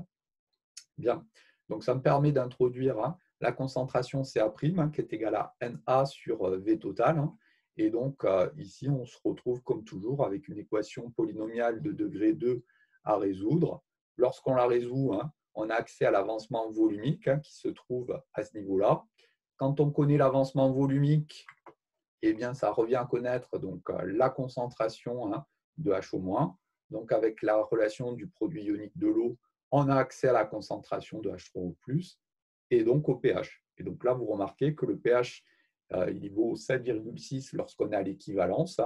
Bien, donc ça me permet d'introduire la concentration Ca', qui est égale à Na sur V total. Et donc, ici, on se retrouve comme toujours avec une équation polynomiale de degré 2 à résoudre. Lorsqu'on la résout, on a accès à l'avancement volumique qui se trouve à ce niveau-là. Quand on connaît l'avancement volumique, eh bien, ça revient à connaître donc, la concentration de HO-. Donc, avec la relation du produit ionique de l'eau, on a accès à la concentration de H3O+, et donc au pH. Et donc là, vous remarquez que le pH, il vaut 7,6 lorsqu'on est à l'équivalence.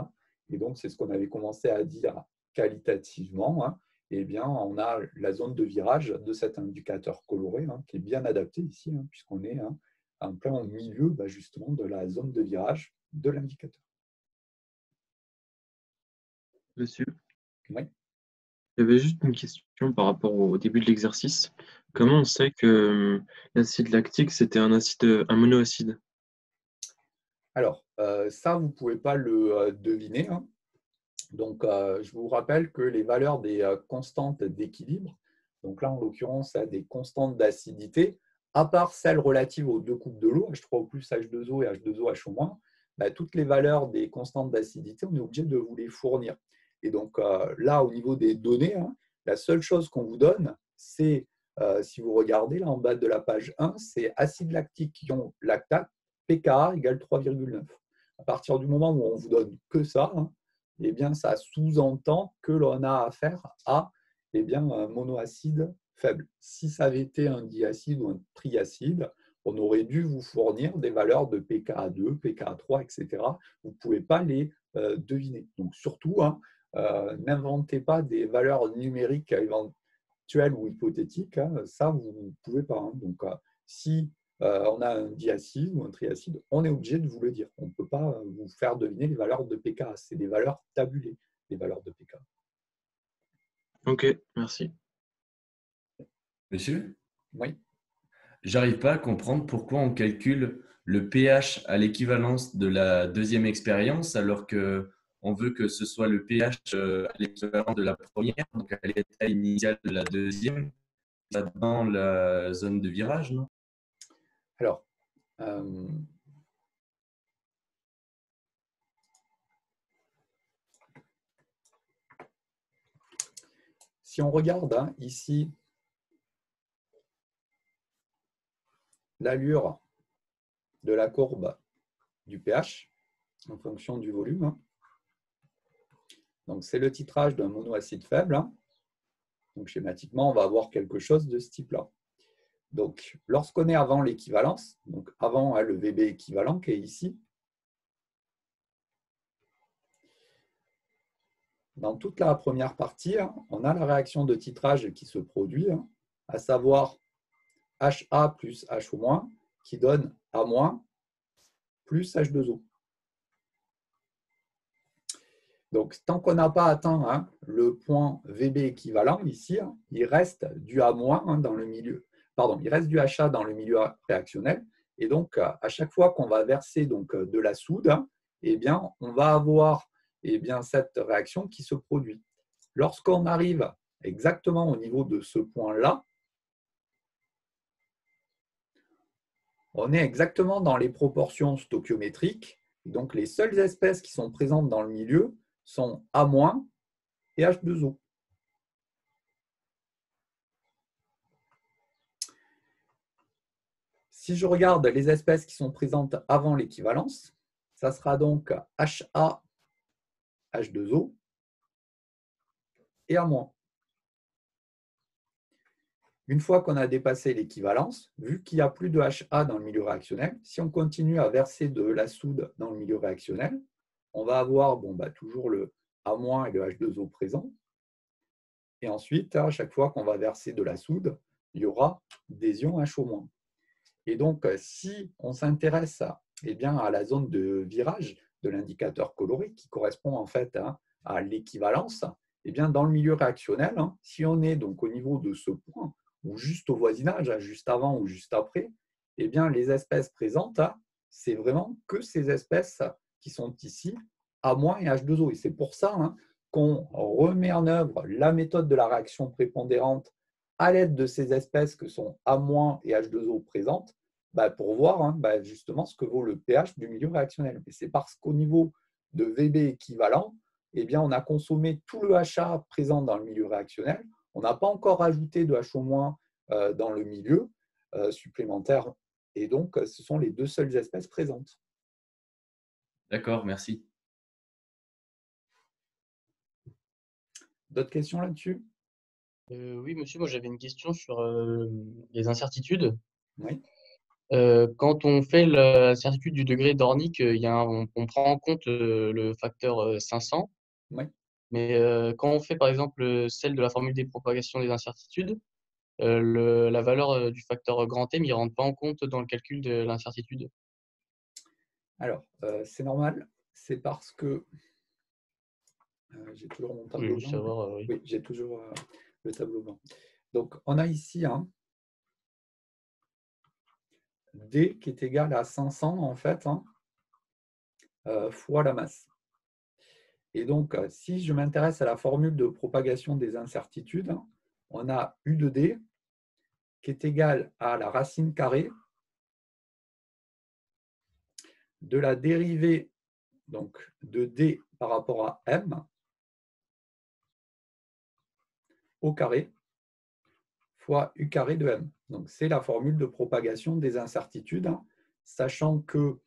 Et donc, c'est ce qu'on avait commencé à dire qualitativement. Eh bien, on a la zone de virage de cet indicateur coloré qui est bien adapté ici, puisqu'on est en plein milieu justement de la zone de virage de l'indicateur. Monsieur, Oui. il y avait juste une question par rapport au début de l'exercice. Comment on sait que l'acide lactique, c'était un monoacide? Alors, ça, vous ne pouvez pas le deviner. Donc, je vous rappelle que les valeurs des constantes d'équilibre, donc là, en l'occurrence, des constantes d'acidité, à part celles relatives aux deux coupes de l'eau, H3O+, H2O et H2O, HO-, toutes les valeurs des constantes d'acidité, on est obligé de vous les fournir. Et donc, là, au niveau des données, la seule chose qu'on vous donne, c'est, si vous regardez là en bas de la page 1, c'est acide lactique ion lactate, pKa égale 3,9. À partir du moment où on ne vous donne que ça, eh bien, ça sous-entend que l'on a affaire à un monoacide faible. Si ça avait été un diacide ou un triacide, on aurait dû vous fournir des valeurs de pKa2, pKa3, etc. Vous ne pouvez pas les deviner. Donc, surtout, n'inventez pas des valeurs numériques éventuelles ou hypothétiques. Ça, vous ne pouvez pas. Donc, si on a un diacide ou un triacide, on est obligé de vous le dire. On ne peut pas vous faire deviner les valeurs de pKa. C'est des valeurs tabulées, les valeurs de pKa. Ok, merci. Monsieur, Oui. j'arrive pas à comprendre pourquoi on calcule le pH à l'équivalence de la deuxième expérience alors que on veut que ce soit le pH à l'équivalent de la première, donc à l'état initial de la deuxième, dans la zone de virage, non? Alors, si on regarde ici l'allure de la courbe du pH en fonction du volume, donc c'est le titrage d'un monoacide faible. Donc schématiquement, on va avoir quelque chose de ce type-là. Donc, lorsqu'on est avant l'équivalence, donc avant le VB équivalent qui est ici, dans toute la première partie, on a la réaction de titrage qui se produit, à savoir HA plus HO- qui donne A- plus H2O. Donc, tant qu'on n'a pas atteint le point VB équivalent, ici, il reste du A- dans le milieu. Pardon, il reste du HA dans le milieu réactionnel. Et donc, à chaque fois qu'on va verser donc, de la soude, eh bien, on va avoir cette réaction qui se produit. Lorsqu'on arrive exactement au niveau de ce point-là, on est exactement dans les proportions stoichiométriques. Donc, les seules espèces qui sont présentes dans le milieu sont A- et H2O. Si je regarde les espèces qui sont présentes avant l'équivalence, ça sera donc HA, H2O et A-. Une fois qu'on a dépassé l'équivalence, vu qu'il n'y a plus de HA dans le milieu réactionnel, si on continue à verser de la soude dans le milieu réactionnel, on va avoir toujours le A- et le H2O présent. Et ensuite, à chaque fois qu'on va verser de la soude, il y aura des ions HO-. Et donc, si on s'intéresse à la zone de virage de l'indicateur coloré, qui correspond en fait à l'équivalence, dans le milieu réactionnel, si on est donc au niveau de ce point, ou juste au voisinage, juste avant ou juste après, eh bien, les espèces présentes, hein, c'est vraiment que ces espèces qui sont ici, A- et H2O. Et c'est pour ça hein, qu'on remet en œuvre la méthode de la réaction prépondérante à l'aide de ces espèces que sont A- et H2O présentes, pour voir hein, justement ce que vaut le pH du milieu réactionnel. Et c'est parce qu'au niveau de VB équivalent, eh bien, on a consommé tout le HA présent dans le milieu réactionnel. On n'a pas encore ajouté de HO- dans le milieu supplémentaire. Et donc, ce sont les deux seules espèces présentes. D'accord, merci. D'autres questions là-dessus? Oui, monsieur, moi j'avais une question sur les incertitudes. Oui. Quand on fait l'incertitude du degré d'Ornick, on prend en compte le facteur 500. Oui. Mais quand on fait par exemple celle de la formule des propagations des incertitudes, la valeur du facteur grand M, il ne rentre pas en compte dans le calcul de l'incertitude. Alors, c'est normal. C'est parce que j'ai toujours mon Je tableau voulais juste blanc. savoir, oui. Oui, j'ai toujours le tableau blanc. Donc, on a ici hein, D qui est égal à 500 en fait, hein, fois la masse. Et donc, si je m'intéresse à la formule de propagation des incertitudes, on a U de D qui est égal à la racine carrée de la dérivée donc, de D par rapport à M au carré fois U carré de M. Donc, c'est la formule de propagation des incertitudes, hein, sachant que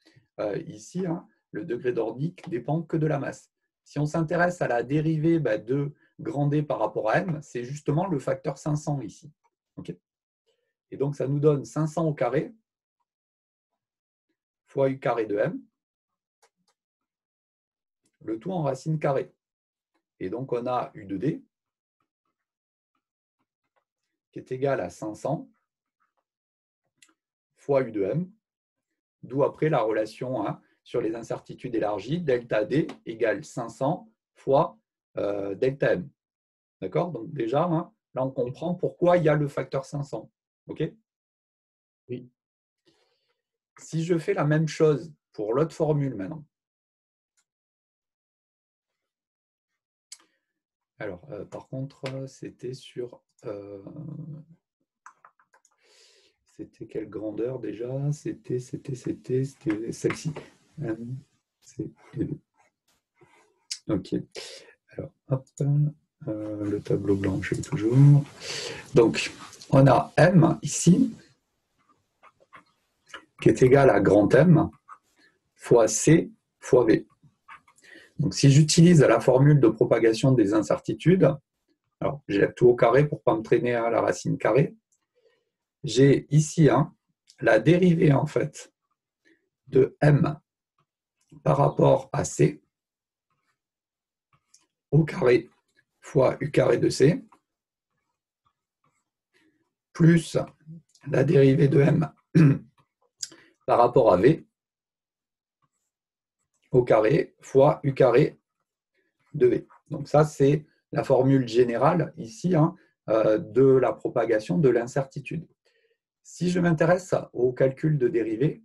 ici, hein, le degré d'Ornick dépend que de la masse. Si on s'intéresse à la dérivée de grand D par rapport à M, c'est justement le facteur 500 ici. Okay. Et donc, ça nous donne 500 au carré fois U carré de M, le tout en racine carrée. Et donc, on a U de D qui est égal à 500 fois U de M, d'où après la relation hein, sur les incertitudes élargies, delta D égale 500 fois delta M. D'accord? Donc déjà, hein, là, on comprend pourquoi il y a le facteur 500. OK? Oui. Si je fais la même chose pour l'autre formule maintenant. Alors, par contre, c'était sur... c'était quelle grandeur déjà? C'était celle-ci. Ok. Alors, hop, le tableau blanc, je l'ai toujours. Donc, on a M ici, qui est égal à grand M, fois C, fois V. Donc, si j'utilise la formule de propagation des incertitudes, alors j'ai tout au carré pour ne pas me traîner à la racine carrée, j'ai ici hein, la dérivée en fait de M par rapport à C au carré fois U carré de C, plus la dérivée de M par rapport à V au carré fois U carré de V. Donc ça, c'est la formule générale ici hein, de la propagation de l'incertitude. Si je m'intéresse au calcul de dérivée,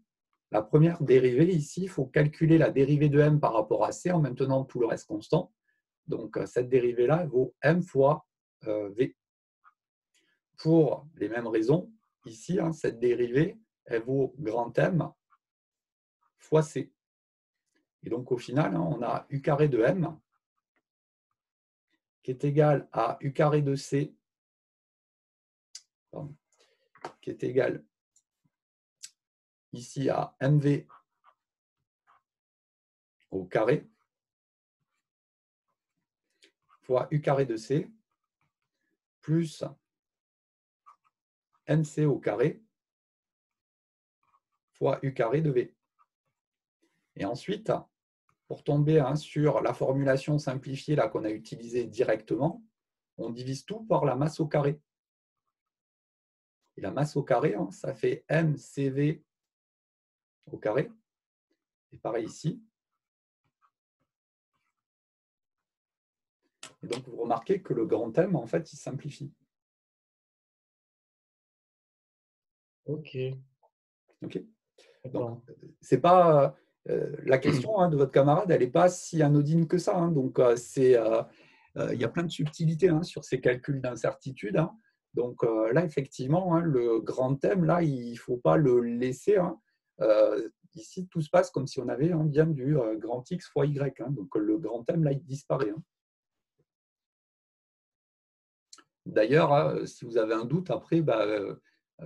la première dérivée ici, il faut calculer la dérivée de M par rapport à C en maintenant tout le reste constant. Donc cette dérivée-là vaut M fois V. Pour les mêmes raisons, ici, hein, cette dérivée, elle vaut grand M fois C. Et donc au final, hein, on a U carré de M qui est égal à U carré de C, pardon, qui est égal ici à MV au carré fois U carré de C plus MC au carré fois U carré de V. Et ensuite, pour tomber hein, sur la formulation simplifiée là qu'on a utilisée directement, on divise tout par la masse au carré. Et la masse au carré, hein, ça fait MCV au carré. Et pareil ici. Et donc, vous remarquez que le grand M, en fait, il simplifie. Ok. Ok. D'accord. Donc, c'est pas la question de votre camarade, elle n'est pas si anodine que ça. Donc, il y a plein de subtilités sur ces calculs d'incertitude. Donc là, effectivement, le grand thème, là, il ne faut pas le laisser. Ici, tout se passe comme si on avait bien du grand X fois Y. Donc le grand thème, là, il disparaît. D'ailleurs, si vous avez un doute, après,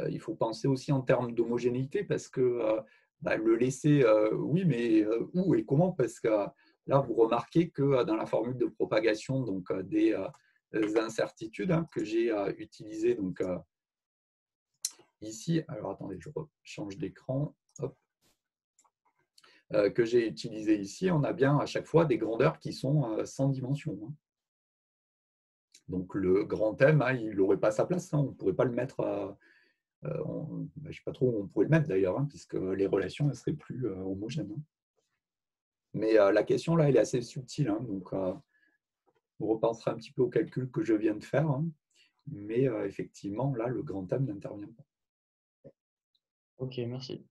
il faut penser aussi en termes d'homogénéité parce que le laisser, oui, mais où et comment? Parce que là, vous remarquez que dans la formule de propagation donc, des incertitudes que j'ai utilisées donc, ici, alors attendez, je change d'écran, que j'ai utilisé ici, on a bien à chaque fois des grandeurs qui sont sans dimension. Donc le grand thème, il n'aurait pas sa place, on ne pourrait pas le mettre je ne sais pas trop où on pourrait le mettre d'ailleurs, puisque les relations ne seraient plus homogènes. Mais la question là, elle est assez subtile, donc on repensera un petit peu au calcul que je viens de faire, mais effectivement, là, le grand thème n'intervient pas. Ok, merci.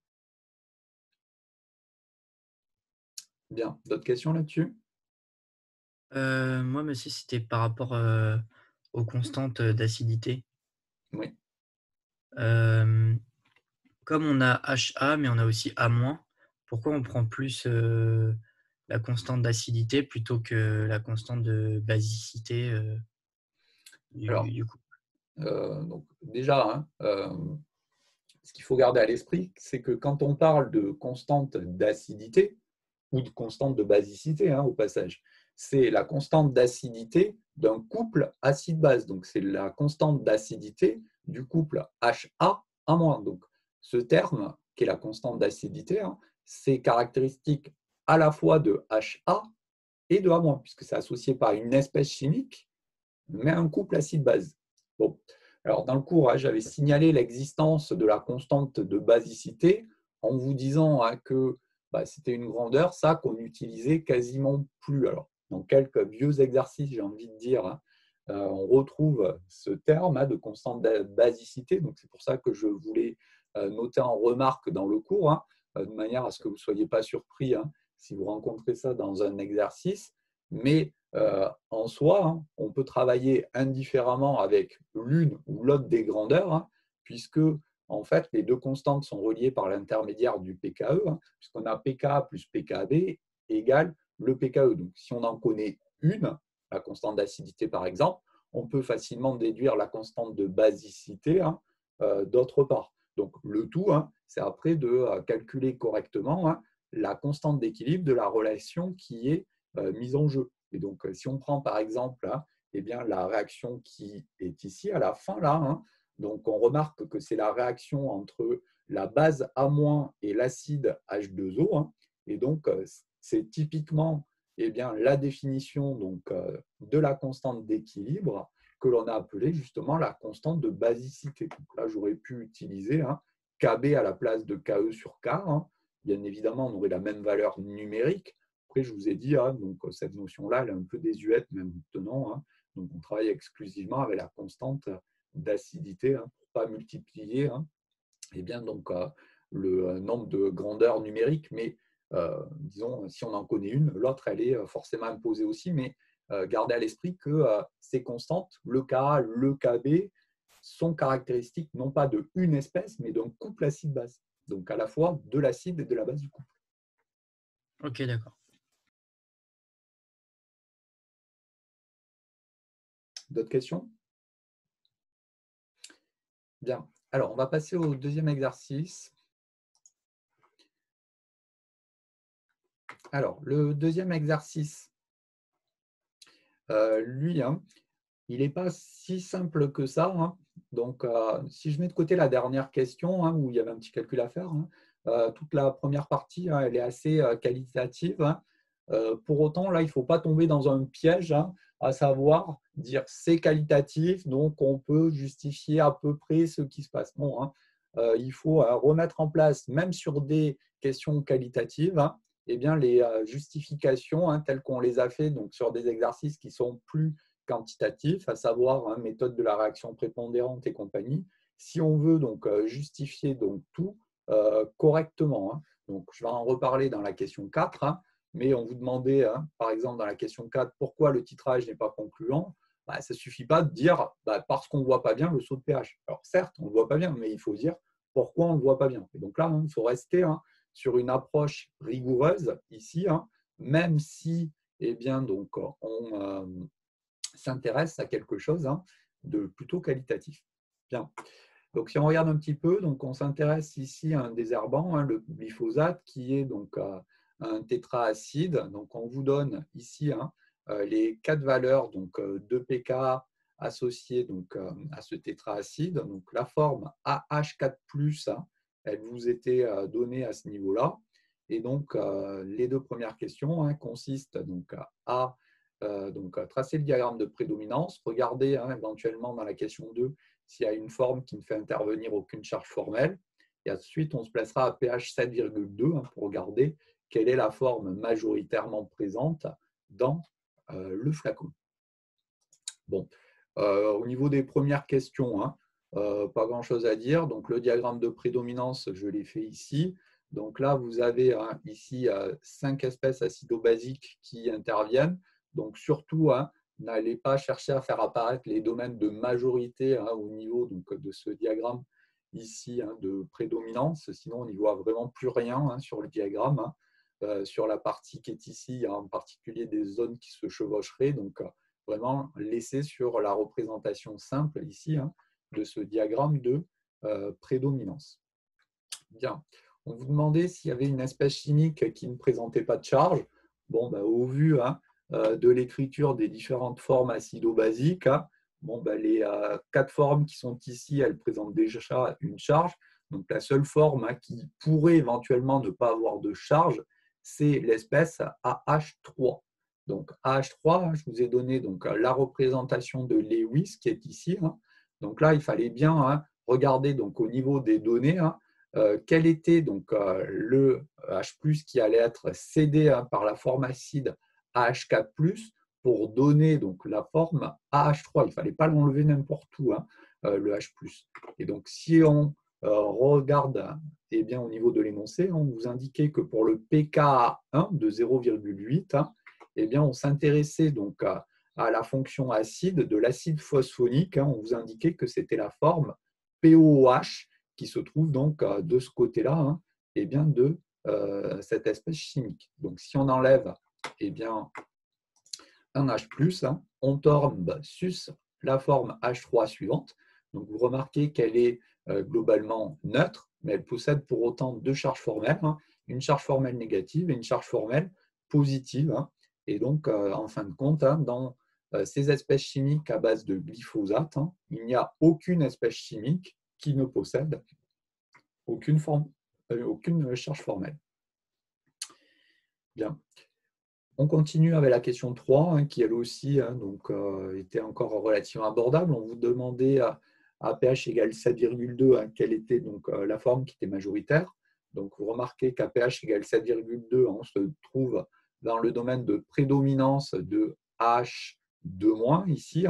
Bien, d'autres questions là-dessus? Moi, monsieur, c'était par rapport aux constantes d'acidité. Oui. Comme on a HA, mais on a aussi A-, pourquoi on prend plus la constante d'acidité plutôt que la constante de basicité Alors, du coup? donc, déjà, ce qu'il faut garder à l'esprit, c'est que quand on parle de constante d'acidité ou de constante de basicité, au passage, c'est la constante d'acidité d'un couple acide-base. Donc, c'est la constante d'acidité du couple HA A-. Donc, ce terme, qui est la constante d'acidité, c'est caractéristique à la fois de HA et de A-, puisque c'est associé par une espèce chimique, mais un couple acide-base. Bon. Alors, dans le cours, j'avais signalé l'existence de la constante de basicité en vous disant que c'était une grandeur, ça, qu'on n'utilisait quasiment plus. Alors, dans quelques vieux exercices, j'ai envie de dire, on retrouve ce terme de constante de basicité. Donc, c'est pour ça que je voulais noter en remarque dans le cours, de manière à ce que vous ne soyez pas surpris si vous rencontrez ça dans un exercice. Mais en soi, on peut travailler indifféremment avec l'une ou l'autre des grandeurs, puisque en fait, les deux constantes sont reliées par l'intermédiaire du pKe, puisqu'on a pK plus pKb égale le pKe. Donc, si on en connaît une, la constante d'acidité par exemple, on peut facilement déduire la constante de basicité d'autre part. Donc, le tout, c'est après de calculer correctement la constante d'équilibre de la relation qui est mise en jeu. Et donc, si on prend par exemple la réaction qui est ici à la fin, là, donc on remarque que c'est la réaction entre la base A- et l'acide H2O. Et donc, c'est typiquement la définition donc, de la constante d'équilibre que l'on a appelée justement la constante de basicité. Donc là, j'aurais pu utiliser Kb à la place de Ke sur K. Bien évidemment, on aurait la même valeur numérique. Après, je vous ai dit, donc, cette notion-là, elle est un peu désuète maintenant. Donc, on travaille exclusivement avec la constante d'acidité pour ne pas multiplier donc, le nombre de grandeurs numériques. Mais disons, si on en connaît une, l'autre, elle est forcément imposée aussi. Mais gardez à l'esprit que ces constantes, le Ka, le Kb, sont caractéristiques non pas d'une espèce, mais d'un couple acide-base. Donc, à la fois de l'acide et de la base du couple. Ok, d'accord. D'autres questions? Bien. Alors, on va passer au deuxième exercice. Alors, le deuxième exercice, lui, il n'est pas si simple que ça. Donc, si je mets de côté la dernière question, où il y avait un petit calcul à faire, toute la première partie, elle est assez qualitative. Pour autant, là, il ne faut pas tomber dans un piège, à savoir dire c'est qualitatif, donc on peut justifier à peu près ce qui se passe. Non, il faut remettre en place, même sur des questions qualitatives, les justifications telles qu'on les a fait donc, sur des exercices qui sont plus quantitatifs, à savoir méthode de la réaction prépondérante et compagnie. Si on veut donc justifier donc tout, correctement. Hein. Donc, je vais en reparler dans la question 4, hein, mais on vous demandait, hein, par exemple, dans la question 4, pourquoi le titrage n'est pas concluant. Ça ne suffit pas de dire parce qu'on ne voit pas bien le saut de pH. Alors, certes, on ne le voit pas bien, mais il faut dire pourquoi on ne le voit pas bien. Et donc là, hein, il faut rester sur une approche rigoureuse ici, hein, même si donc, on s'intéresse à quelque chose de plutôt qualitatif. Bien. Donc, si on regarde un petit peu, donc on s'intéresse ici à un désherbant, hein, le glyphosate, qui est donc un tétraacide. Donc, on vous donne ici les 4 valeurs donc, de pK associées donc, à ce tétraacide. Donc, la forme AH4+, elle vous était donnée à ce niveau-là. Et donc, les 2 premières questions consistent donc, à tracer le diagramme de prédominance, regarder éventuellement dans la question 2 s'il y a une forme qui ne fait intervenir aucune charge formelle. Et ensuite, on se placera à pH 7,2 pour regarder quelle est la forme majoritairement présente dans le flacon. Bon, au niveau des premières questions, pas grand-chose à dire. Donc, le diagramme de prédominance, je l'ai fait ici. Donc là, vous avez ici 5 espèces acido-basiques qui interviennent. Donc, surtout, n'allez pas chercher à faire apparaître les domaines de majorité au niveau donc, de ce diagramme ici de prédominance. Sinon, on n'y voit vraiment plus rien sur le diagramme. Sur la partie qui est ici, il y a en particulier des zones qui se chevaucheraient. Donc, vraiment laisser sur la représentation simple ici de ce diagramme de prédominance. Bien. On vous demandait s'il y avait une espèce chimique qui ne présentait pas de charge. Bon, au vu de l'écriture des différentes formes acido-basiques, les 4 formes qui sont ici, elles présentent déjà une charge. Donc, la seule forme qui pourrait éventuellement ne pas avoir de charge, c'est l'espèce AH3. Donc, AH3, je vous ai donné donc, la représentation de Lewis qui est ici. Donc là, il fallait bien regarder donc, au niveau des données quel était donc, le H+, qui allait être cédé par la forme acide AH4+, pour donner donc, la forme AH3. Il ne fallait pas l'enlever n'importe où, le H+. Et donc, si on regarde bien, au niveau de l'énoncé, on vous indiquait que pour le pKa1 de 0,8, bien, on s'intéressait donc à la fonction acide de l'acide phosphonique. On vous indiquait que c'était la forme POH qui se trouve donc de ce côté-là bien, de cette espèce chimique. Donc, si on enlève bien, un H+, on tombe sur la forme H3 suivante. Donc, vous remarquez qu'elle est globalement neutre, mais elle possède pour autant 2 charges formelles, une charge formelle négative et une charge formelle positive. Et donc, en fin de compte, dans ces espèces chimiques à base de glyphosate, il n'y a aucune espèce chimique qui ne possède aucune charge formelle. Bien. On continue avec la question 3, qui elle aussi donc, était encore relativement abordable. On vous demandait à pH égale 7,2 quelle était donc, la forme qui était majoritaire. Donc, vous remarquez qu'à pH égale 7,2, on se trouve dans le domaine de prédominance de H2- ici.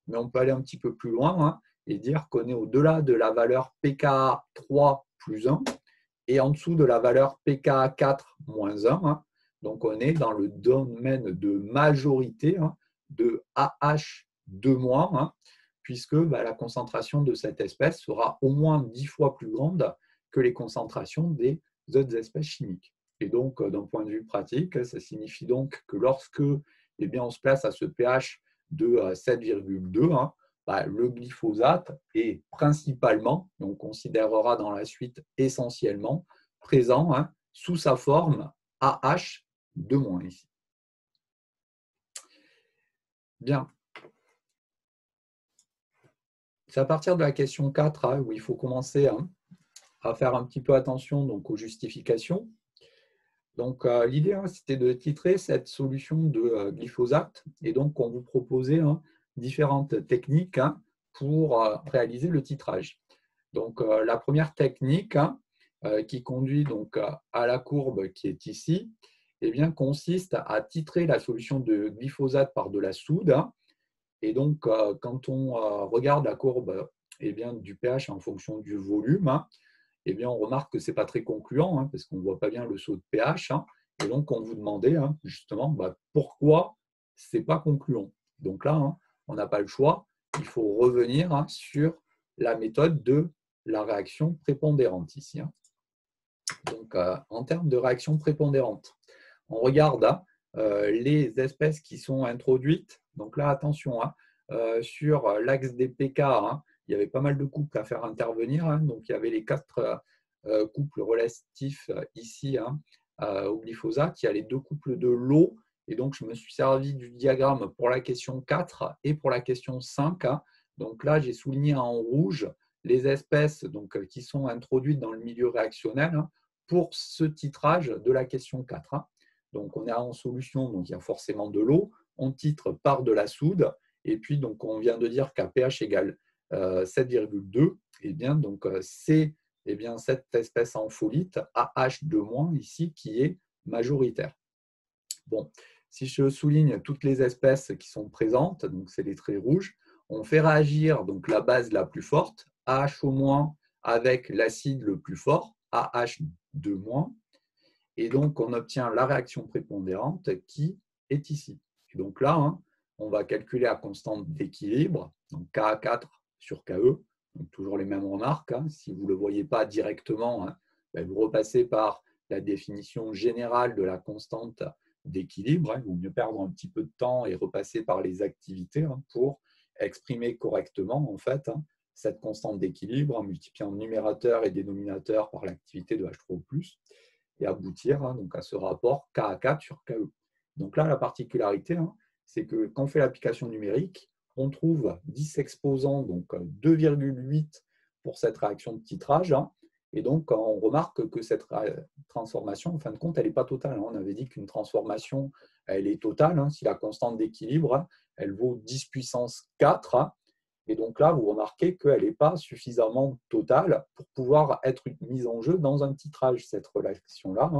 Mais on peut aller un petit peu plus loin et dire qu'on est au-delà de la valeur pKa3 plus 1 et en dessous de la valeur pKa4 moins 1. Donc, on est dans le domaine de majorité de AH2-, puisque la concentration de cette espèce sera au moins 10 fois plus grande que les concentrations des autres espèces chimiques. Et donc, d'un point de vue pratique, ça signifie donc que lorsque bien, on se place à ce pH de 7,2, le glyphosate est principalement, et on considérera dans la suite essentiellement, présent sous sa forme AH2- ici. Bien. C'est à partir de la question 4 où il faut commencer à faire un petit peu attention donc, aux justifications. Donc, l'idée, c'était de titrer cette solution de glyphosate et donc on vous proposait différentes techniques pour réaliser le titrage. Donc, la première technique qui conduit donc, à la courbe qui est ici, bien, consiste à titrer la solution de glyphosate par de la soude. Et donc, quand on regarde la courbe bien, du pH en fonction du volume, eh bien, on remarque que ce n'est pas très concluant, parce qu'on ne voit pas bien le saut de pH. Et donc, on vous demandait justement pourquoi ce n'est pas concluant. Donc là, on n'a pas le choix. Il faut revenir sur la méthode de la réaction prépondérante ici. Donc, en termes de réaction prépondérante, on regarde les espèces qui sont introduites. Donc là, attention, sur l'axe des pK, il y avait pas mal de couples à faire intervenir. Donc, il y avait les 4 couples relatifs ici au glyphosate. Il y a les 2 couples de l'eau. Et donc, je me suis servi du diagramme pour la question 4 et pour la question 5. Donc là, j'ai souligné en rouge les espèces qui sont introduites dans le milieu réactionnel pour ce titrage de la question 4. Donc, on est en solution, donc il y a forcément de l'eau. On titre par de la soude. Et puis, donc, on vient de dire qu'à pH égale 7,2, eh bien, donc, c'est cette espèce ampholyte AH2- ici qui est majoritaire. Bon, si je souligne toutes les espèces qui sont présentes, donc c'est les traits rouges, on fait réagir donc la base la plus forte, AH- avec l'acide le plus fort, AH2-, et donc on obtient la réaction prépondérante qui est ici. Et donc là, on va calculer la constante d'équilibre, donc Ka4 sur Ke, donc toujours les mêmes remarques. Si vous ne le voyez pas directement, vous repassez par la définition générale de la constante d'équilibre. Il vaut mieux perdre un petit peu de temps et repasser par les activités pour exprimer correctement en fait cette constante d'équilibre en multipliant numérateur et dénominateur par l'activité de H3O+, et aboutir donc à ce rapport Ka4 sur Ke. Donc là, la particularité, c'est que quand on fait l'application numérique, on trouve 10 exposants, donc 2,8 pour cette réaction de titrage. Et donc, on remarque que cette transformation, en fin de compte, elle n'est pas totale. On avait dit qu'une transformation, elle est totale. Si la constante d'équilibre, elle vaut 10 puissance 4. Et donc là, vous remarquez qu'elle n'est pas suffisamment totale pour pouvoir être mise en jeu dans un titrage, cette relation-là.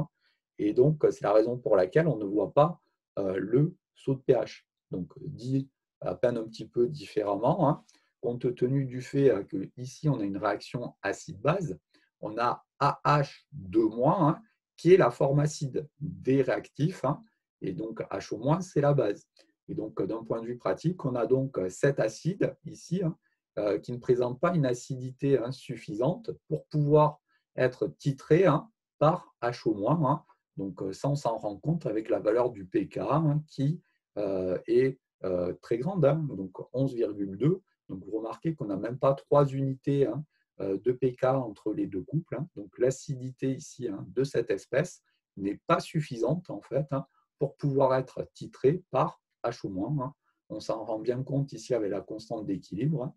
Et donc, c'est la raison pour laquelle on ne voit pas le saut de pH. Donc, dit à peine un petit peu différemment, compte tenu du fait qu'ici, on a une réaction acide-base, on a AH2- qui est la forme acide des réactifs, et donc HO- c'est la base. Et donc, d'un point de vue pratique, on a donc cet acide ici qui ne présente pas une acidité suffisante pour pouvoir être titré par HO-, donc ça, on s'en rend compte avec la valeur du pK qui est très grande, donc 11,2. Donc, vous remarquez qu'on n'a même pas 3 unités de pK entre les 2 couples. Donc, l'acidité ici de cette espèce n'est pas suffisante en fait pour pouvoir être titrée par HO-. On s'en rend bien compte ici avec la constante d'équilibre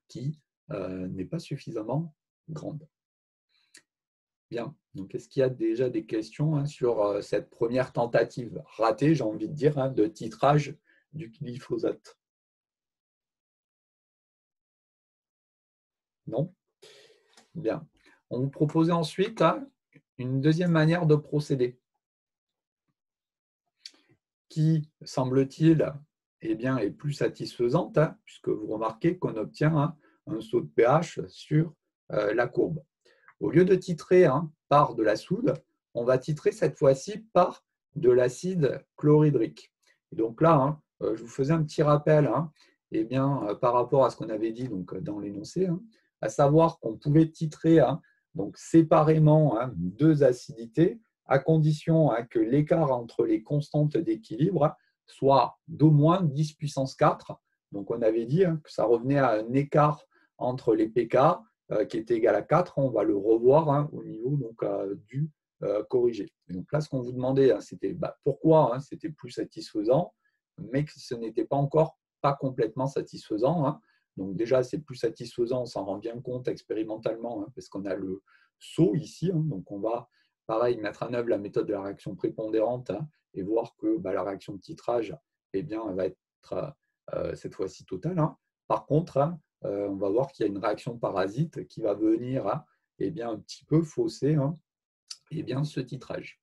qui n'est pas suffisamment grande. Bien, donc est-ce qu'il y a déjà des questions sur cette première tentative ratée, j'ai envie de dire, de titrage du glyphosate? Non? Bien. On vous proposait ensuite une deuxième manière de procéder qui, semble-t-il, est plus satisfaisante, puisque vous remarquez qu'on obtient un saut de pH sur la courbe. Au lieu de titrer par de la soude, on va titrer cette fois-ci par de l'acide chlorhydrique. Et donc là, je vous faisais un petit rappel par rapport à ce qu'on avait dit donc, dans l'énoncé, à savoir qu'on pouvait titrer donc, séparément 2 acidités à condition que l'écart entre les constantes d'équilibre soit d'au moins 10 puissance 4. Donc, on avait dit que ça revenait à un écart entre les pK qui était égal à 4. On va le revoir au niveau donc, du corrigé. Et donc là, ce qu'on vous demandait, c'était pourquoi c'était plus satisfaisant, mais que ce n'était pas encore pas complètement satisfaisant. Donc déjà, c'est plus satisfaisant, on s'en rend bien compte expérimentalement, parce qu'on a le saut ici. Donc on va, pareil, mettre en œuvre la méthode de la réaction prépondérante et voir que la réaction de titrage elle va être cette fois-ci totale. Par contre, on va voir qu'il y a une réaction parasite qui va venir un petit peu fausser ce titrage.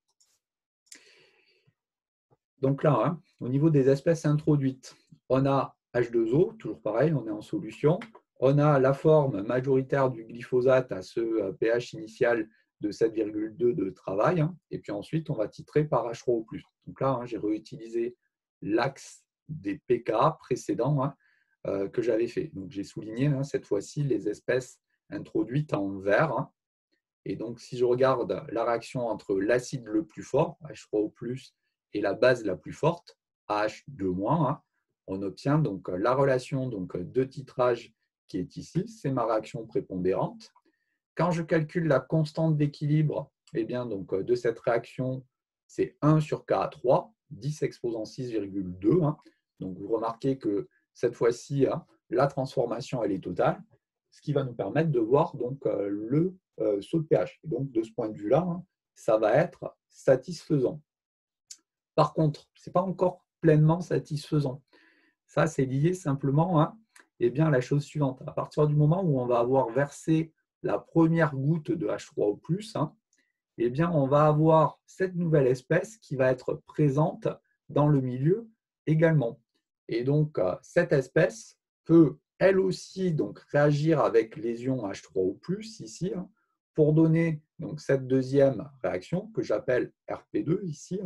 Donc là, au niveau des espèces introduites, on a H2O, toujours pareil, on est en solution. On a la forme majoritaire du glyphosate à ce pH initial de 7,2 de travail. Et puis ensuite, on va titrer par H3O+. Donc là, j'ai réutilisé l'axe des pKa précédents que j'avais fait. Donc j'ai souligné cette fois-ci les espèces introduites en vert. Et donc, si je regarde la réaction entre l'acide le plus fort, H3O+, et la base la plus forte, AH2-, on obtient donc la relation de titrage qui est ici. C'est ma réaction prépondérante. Quand je calcule la constante d'équilibre de cette réaction, c'est 1 sur Ka3, 10 exposant 6,2. Donc, vous remarquez que cette fois-ci, la transformation elle est totale, ce qui va nous permettre de voir le saut de pH. Et donc, de ce point de vue-là, ça va être satisfaisant. Par contre, ce n'est pas encore pleinement satisfaisant. Ça, c'est lié simplement à la chose suivante. À partir du moment où on va avoir versé la première goutte de H3O+, on va avoir cette nouvelle espèce qui va être présente dans le milieu également. Et donc, cette espèce peut elle aussi réagir avec les ions H3O+, ici, pour donner cette deuxième réaction que j'appelle RP2 ici,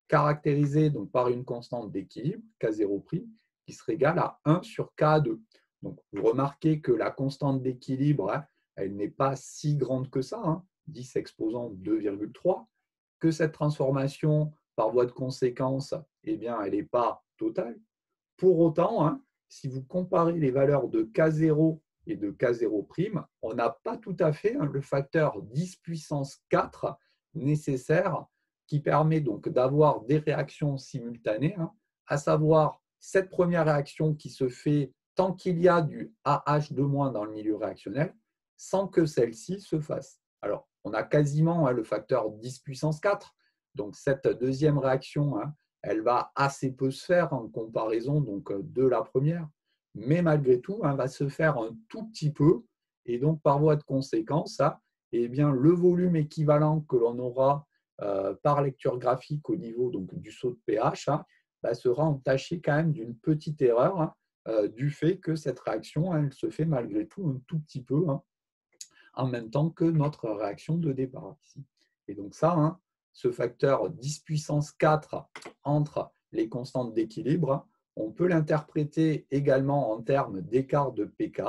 caractérisée par une constante d'équilibre, K0', qui serait égale à 1 sur Ka2. Donc, vous remarquez que la constante d'équilibre, elle n'est pas si grande que ça, 10 exposant 2,3, que cette transformation, par voie de conséquence, elle n'est pas totale. Pour autant, si vous comparez les valeurs de K0 et de K0', on n'a pas tout à fait le facteur 10 puissance 4 nécessaire qui permet d'avoir des réactions simultanées, à savoir cette première réaction qui se fait tant qu'il y a du AH2- dans le milieu réactionnel, sans que celle-ci se fasse. Alors, on a quasiment le facteur 10 puissance 4. Donc, cette deuxième réaction, elle va assez peu se faire en comparaison de la première. Mais malgré tout, elle va se faire un tout petit peu. Et donc, par voie de conséquence, le volume équivalent que l'on aura par lecture graphique au niveau du saut de pH sera entaché quand même d'une petite erreur du fait que cette réaction, elle se fait malgré tout un tout petit peu en même temps que notre réaction de départ ici. Et donc ça, ce facteur 10 puissance 4 entre les constantes d'équilibre, on peut l'interpréter également en termes d'écart de pK,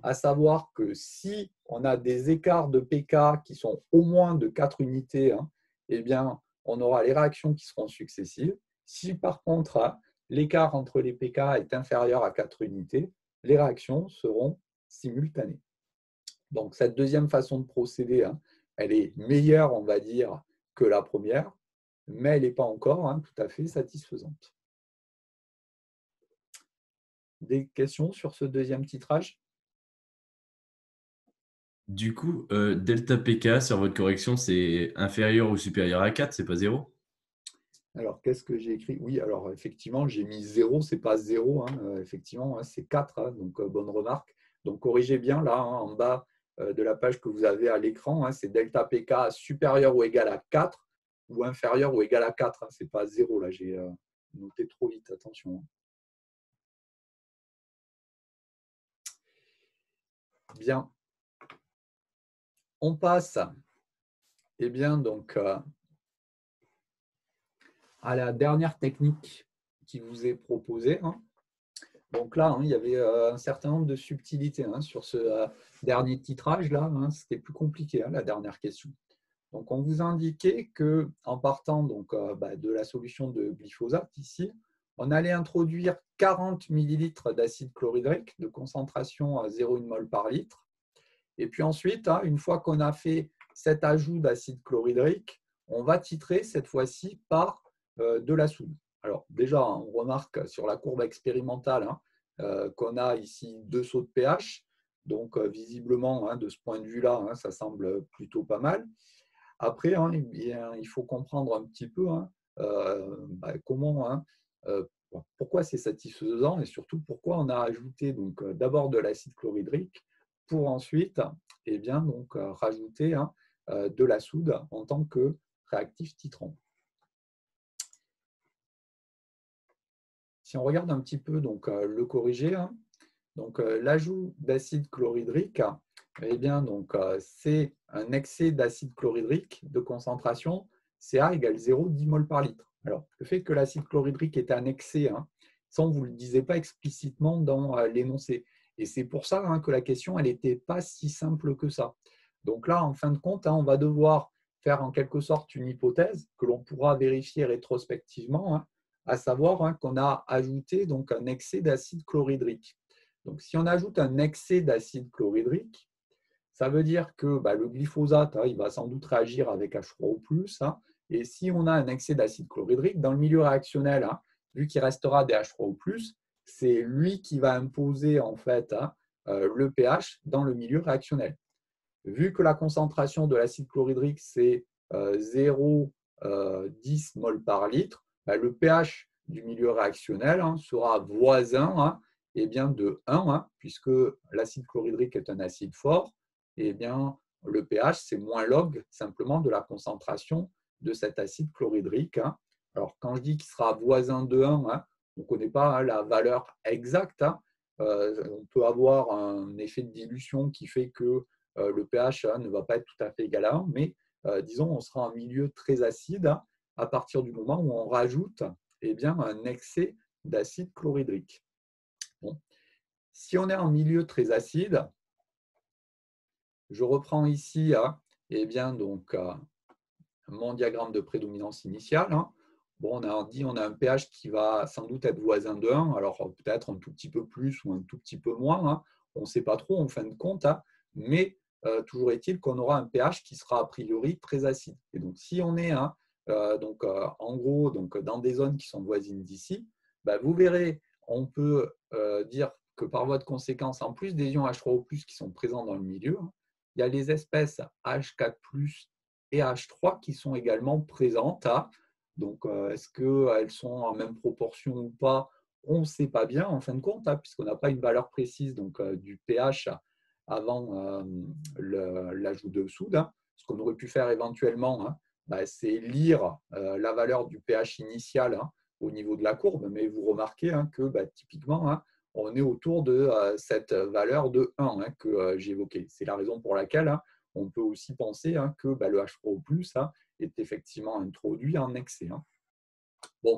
à savoir que si on a des écarts de pK qui sont au moins de 4 unités, on aura les réactions qui seront successives. Si par contre, l'écart entre les pK est inférieur à 4 unités, les réactions seront simultanées. Donc, cette deuxième façon de procéder, elle est meilleure, on va dire, que la première, mais elle n'est pas encore tout à fait satisfaisante. Des questions sur ce deuxième titrage? Du coup, delta pK sur votre correction, c'est inférieur ou supérieur à 4, c'est pas 0? Alors, qu'est-ce que j'ai écrit? Oui, alors effectivement, j'ai mis 0, ce n'est pas 0, effectivement, c'est 4, donc bonne remarque. Donc, corrigez bien là, en bas de la page que vous avez à l'écran, c'est delta pK supérieur ou égal à 4 ou inférieur ou égal à 4, ce n'est pas 0, là, j'ai noté trop vite, attention. Bien. On passe à la dernière technique qui vous est proposée. Donc là, il y avait un certain nombre de subtilités sur ce dernier titrage-là. C'était plus compliqué, la dernière question. Donc, on vous a indiqué qu'en partant de la solution de glyphosate ici, on allait introduire 40 ml d'acide chlorhydrique de concentration à 0,1 mol par litre. Et puis ensuite, une fois qu'on a fait cet ajout d'acide chlorhydrique, on va titrer cette fois-ci par de la soude. Alors déjà, on remarque sur la courbe expérimentale qu'on a ici 2 sauts de pH. Donc visiblement, de ce point de vue-là, ça semble plutôt pas mal. Après, il faut comprendre un petit peu comment, pourquoi c'est satisfaisant et surtout pourquoi on a ajouté d'abord de l'acide chlorhydrique pour ensuite rajouter de la soude en tant que réactif titrant. Si on regarde un petit peu le corrigé, Donc, l'ajout d'acide chlorhydrique, eh bien, donc, c'est un excès d'acide chlorhydrique de concentration Ca égale 0,10 mol par litre. Alors, le fait que l'acide chlorhydrique est un excès, ça, on ne vous le disait pas explicitement dans l'énoncé. Et c'est pour ça que la question, elle n'était pas si simple que ça. Donc là, en fin de compte, on va devoir faire en quelque sorte une hypothèse que l'on pourra vérifier rétrospectivement, à savoir qu'on a ajouté donc un excès d'acide chlorhydrique. Donc, si on ajoute un excès d'acide chlorhydrique, ça veut dire que le glyphosate, il va sans doute réagir avec H3O+. Et si on a un excès d'acide chlorhydrique, dans le milieu réactionnel, vu qu'il restera des H3O+, c'est lui qui va imposer en fait le pH dans le milieu réactionnel. Vu que la concentration de l'acide chlorhydrique, c'est 0,10 mol par litre, le pH du milieu réactionnel sera voisin de 1, puisque l'acide chlorhydrique est un acide fort, et bien, le pH, c'est moins log simplement de la concentration de cet acide chlorhydrique. Alors, quand je dis qu'il sera voisin de 1, on ne connaît pas la valeur exacte. On peut avoir un effet de dilution qui fait que le pH ne va pas être tout à fait égal à 1, mais disons, on sera en milieu très acide à partir du moment où on rajoute un excès d'acide chlorhydrique. Bon. Si on est en milieu très acide, je reprends ici mon diagramme de prédominance initiale. Bon, on a dit on a un pH qui va sans doute être voisin de 1, alors peut-être un tout petit peu plus ou un tout petit peu moins. On ne sait pas trop en fin de compte, mais toujours est-il qu'on aura un pH qui sera a priori très acide. Et donc, si on est en gros dans des zones qui sont voisines d'ici, vous verrez, on peut dire que par voie de conséquence, en plus des ions H3O+, qui sont présents dans le milieu, il y a les espèces H4+, et H3 qui sont également présentes. Donc, est-ce qu'elles sont en même proportion ou pas? On ne sait pas bien en fin de compte, puisqu'on n'a pas une valeur précise du pH avant l'ajout de soude. Ce qu'on aurait pu faire éventuellement, c'est lire la valeur du pH initial au niveau de la courbe, mais vous remarquez que typiquement, on est autour de cette valeur de 1 que j'évoquais. C'est la raison pour laquelle on peut aussi penser que le H3O+, est effectivement introduit en excès. Bon,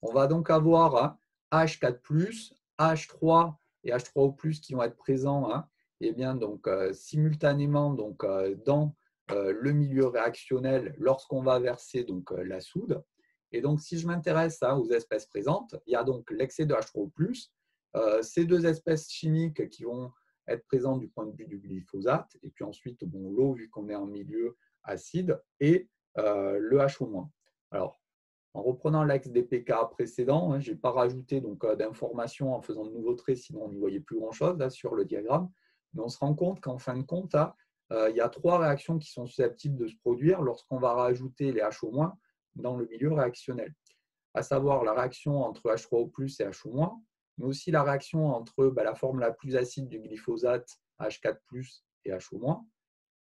on va donc avoir H4+, H3 et H3O+, qui vont être présents simultanément dans le milieu réactionnel lorsqu'on va verser la soude. Et donc, si je m'intéresse aux espèces présentes, il y a donc l'excès de H3O+, ces deux espèces chimiques qui vont être présentes du point de vue du glyphosate, et puis ensuite l'eau, vu qu'on est en milieu acide, et le HO-. Alors, en reprenant l'axe des pK précédents, je n'ai pas rajouté d'informations en faisant de nouveaux traits, sinon on n'y voyait plus grand-chose sur le diagramme. Mais on se rend compte qu'en fin de compte, il y a trois réactions qui sont susceptibles de se produire lorsqu'on va rajouter les HO- dans le milieu réactionnel. À savoir la réaction entre H3O+ et HO-, mais aussi la réaction entre la forme la plus acide du glyphosate, H4+, et HO-,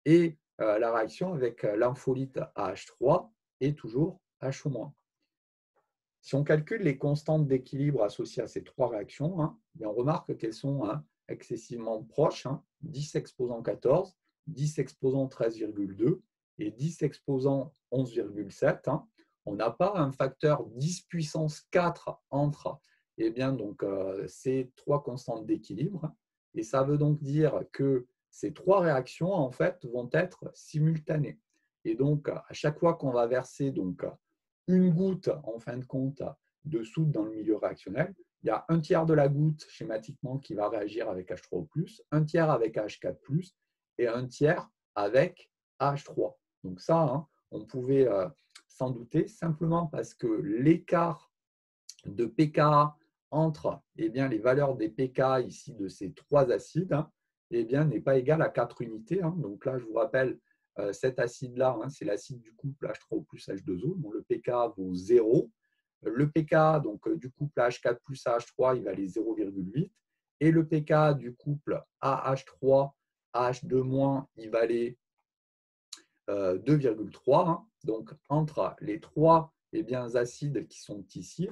et la réaction avec l'ampholyte AH3 et toujours HO-. Si on calcule les constantes d'équilibre associées à ces trois réactions, on remarque qu'elles sont excessivement proches, 10 exposant 14, 10 exposant 13,2 et 10 exposant 11,7. On n'a pas un facteur 10 puissance 4 entre ces trois constantes d'équilibre. Et ça veut donc dire que ces trois réactions en fait, vont être simultanées. Et donc, à chaque fois qu'on va verser une goutte, en fin de compte, de soude dans le milieu réactionnel, il y a un tiers de la goutte, schématiquement, qui va réagir avec H3O+, un tiers avec H4+, et un tiers avec H3. Donc ça, on pouvait s'en douter, simplement parce que l'écart de pKa entre les valeurs des pK ici de ces trois acides n'est pas égal à 4 unités. Donc là, je vous rappelle, cet acide-là, c'est l'acide du couple H3O plus H2O, dont le pK vaut 0. Le pK du couple H4 plus AH3, il va aller 0,8. Et le pK du couple AH3, AH2-, il va aller 2,3. Donc, entre les trois acides qui sont ici,